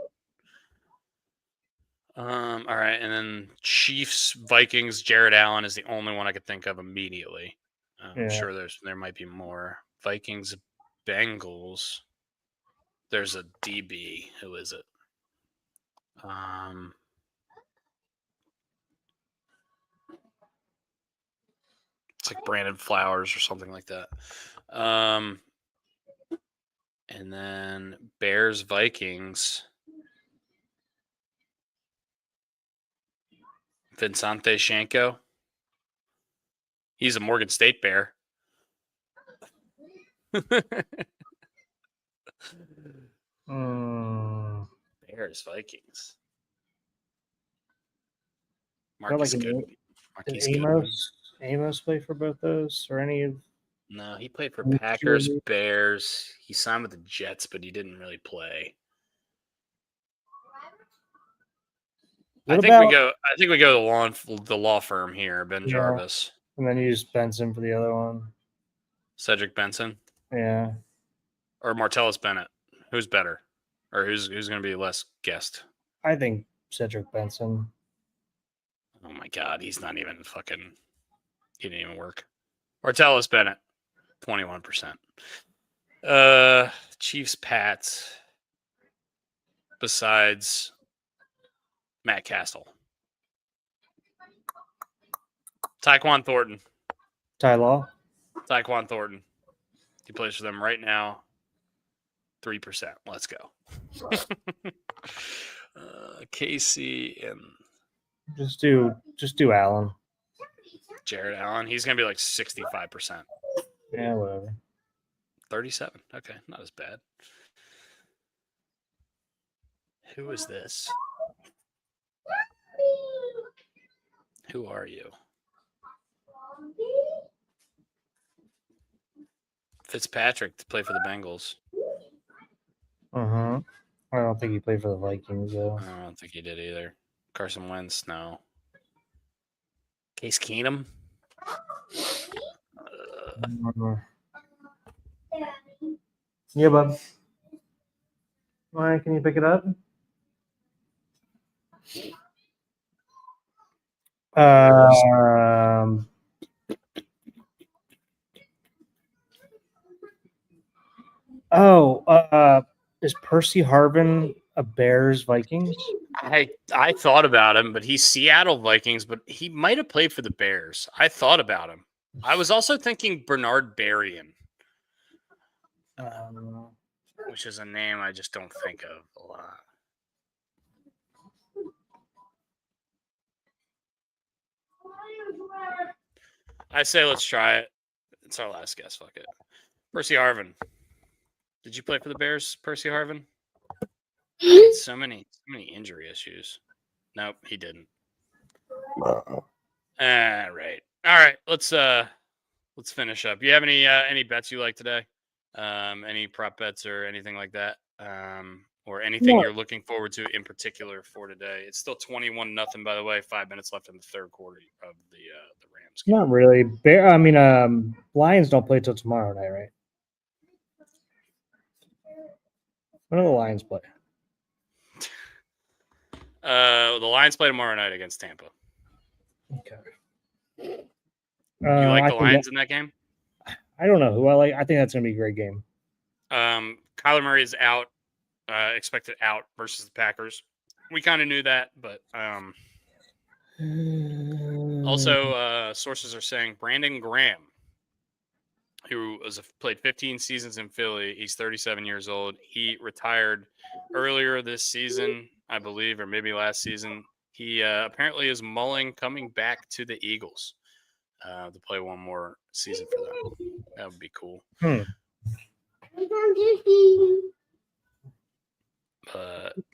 All right, and then Chiefs, Vikings, Jared Allen is the only one I could think of immediately. I'm sure there might be more. Vikings, Bengals. There's a DB. Who is it? It's like Brandon Flowers or something like that. And then Bears, Vikings. Vincente Shanko. He's a Morgan State Bear. Bears, Vikings. Marcus Goodwin. Amos play for both those or any of? No, he played for Packers, Bears. He signed with the Jets, but he didn't really play. I think we go the law firm here, Ben Jarvis. And then use Benson for the other one. Cedric Benson? Yeah. Or Martellus Bennett. Who's better? Or who's going to be less guessed? I think Cedric Benson. Oh my God, he's not even fucking. He didn't even work. Martellus Bennett, 21%. Chiefs, Pats. Besides Matt Castle, Tyquan Thornton. Tyquan Thornton. He plays for them right now. 3%. Let's go. KC and just do Allen. Jared Allen. He's gonna be like 65%. Yeah, whatever. 37. Okay, not as bad. Who is this? Who are you? Fitzpatrick to play for the Bengals. I don't think he played for the Vikings, though. I don't think he did either. Carson Wentz, no. Case Keenum? Yeah, bub. All right, can you pick it up? Is Percy Harvin a Bears Vikings? I thought about him, but he's Seattle Vikings, but he might have played for the Bears. I thought about him. I was also thinking Bernard Berrien, which is a name I just don't think of a lot. I say let's try it. It's our last guess. Fuck it. Percy Harvin. Did you play for the Bears, Percy Harvin? So many injury issues. Nope, he didn't. Right. All right. Let's let's finish up. You have any bets you like today? Any prop bets or anything like that? Or anything you're looking forward to in particular for today? It's still 21-0, by the way. 5 minutes left in the third quarter of the Rams game. Not really. Lions don't play till tomorrow night, right? When do the Lions play? The Lions play tomorrow night against Tampa. Okay. You like the Lions in that game? I don't know who I like. I think that's going to be a great game. Kyler Murray is out, expected out versus the Packers. We kind of knew that, but also sources are saying Brandon Graham, who played 15 seasons in Philly, he's 37 years old. He retired earlier this season, I believe, or maybe last season. He apparently is mulling coming back to the Eagles to play one more season for them. That would be cool.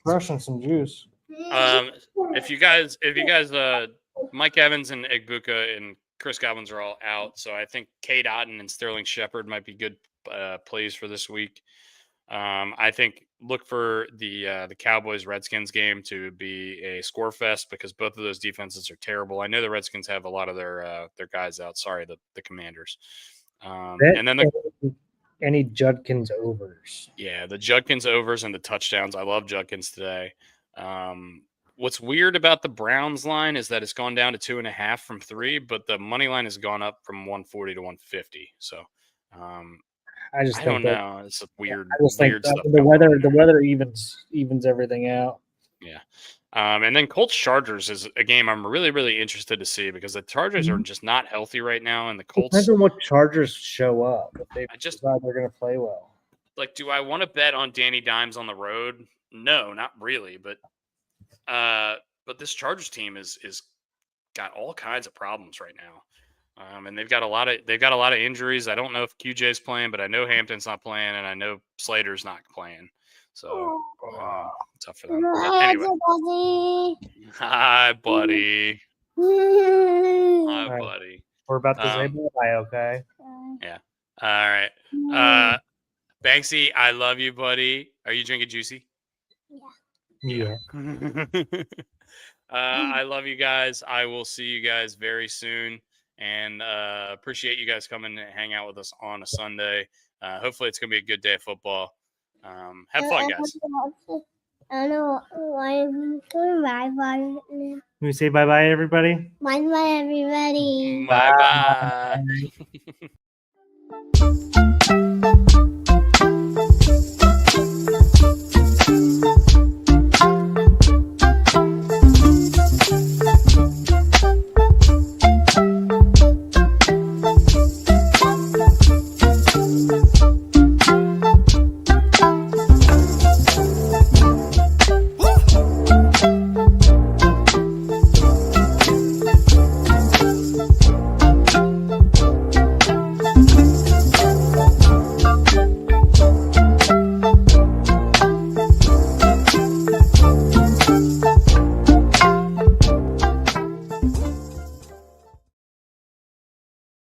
Crushing some juice. If you guys, Mike Evans and Egbuka and Chris Godwin's are all out, so I think Cade Otton and Sterling Shepard might be good plays for this week. I think look for the Cowboys Redskins game to be a score fest because both of those defenses are terrible. I know the Redskins have a lot of their guys out. Sorry, the Commanders. And then any Judkins overs. Yeah, the Judkins overs and the touchdowns. I love Judkins today. What's weird about the Browns line is that it's gone down to 2.5 from 3, but the money line has gone up from 140 to 150. So I don't know. It's a weird, I just think stuff. The weather evens everything out. Yeah. And then Colts Chargers is a game I'm really, really interested to see because the Chargers are just not healthy right now, and the Colts. Depends on what Chargers show up. If they decide they're going to play well. Like, do I want to bet on Danny Dimes on the road? No, not really. But this Chargers team is got all kinds of problems right now. And they've got a lot of injuries. I don't know if QJ's playing, but I know Hampton's not playing, and I know Slater's not playing. So tough for them. But anyway, hi, buddy. Hi, buddy. We're about to say bye. Okay. Yeah. All right. Banksy, I love you, buddy. Are you drinking juicy? Yeah. I love you guys. I will see you guys very soon. And appreciate you guys coming and hang out with us on a Sunday. Hopefully it's going to be a good day of football. Have fun, guys. I don't know why bye-bye. Can we say bye-bye, everybody? Bye-bye, everybody. Bye-bye.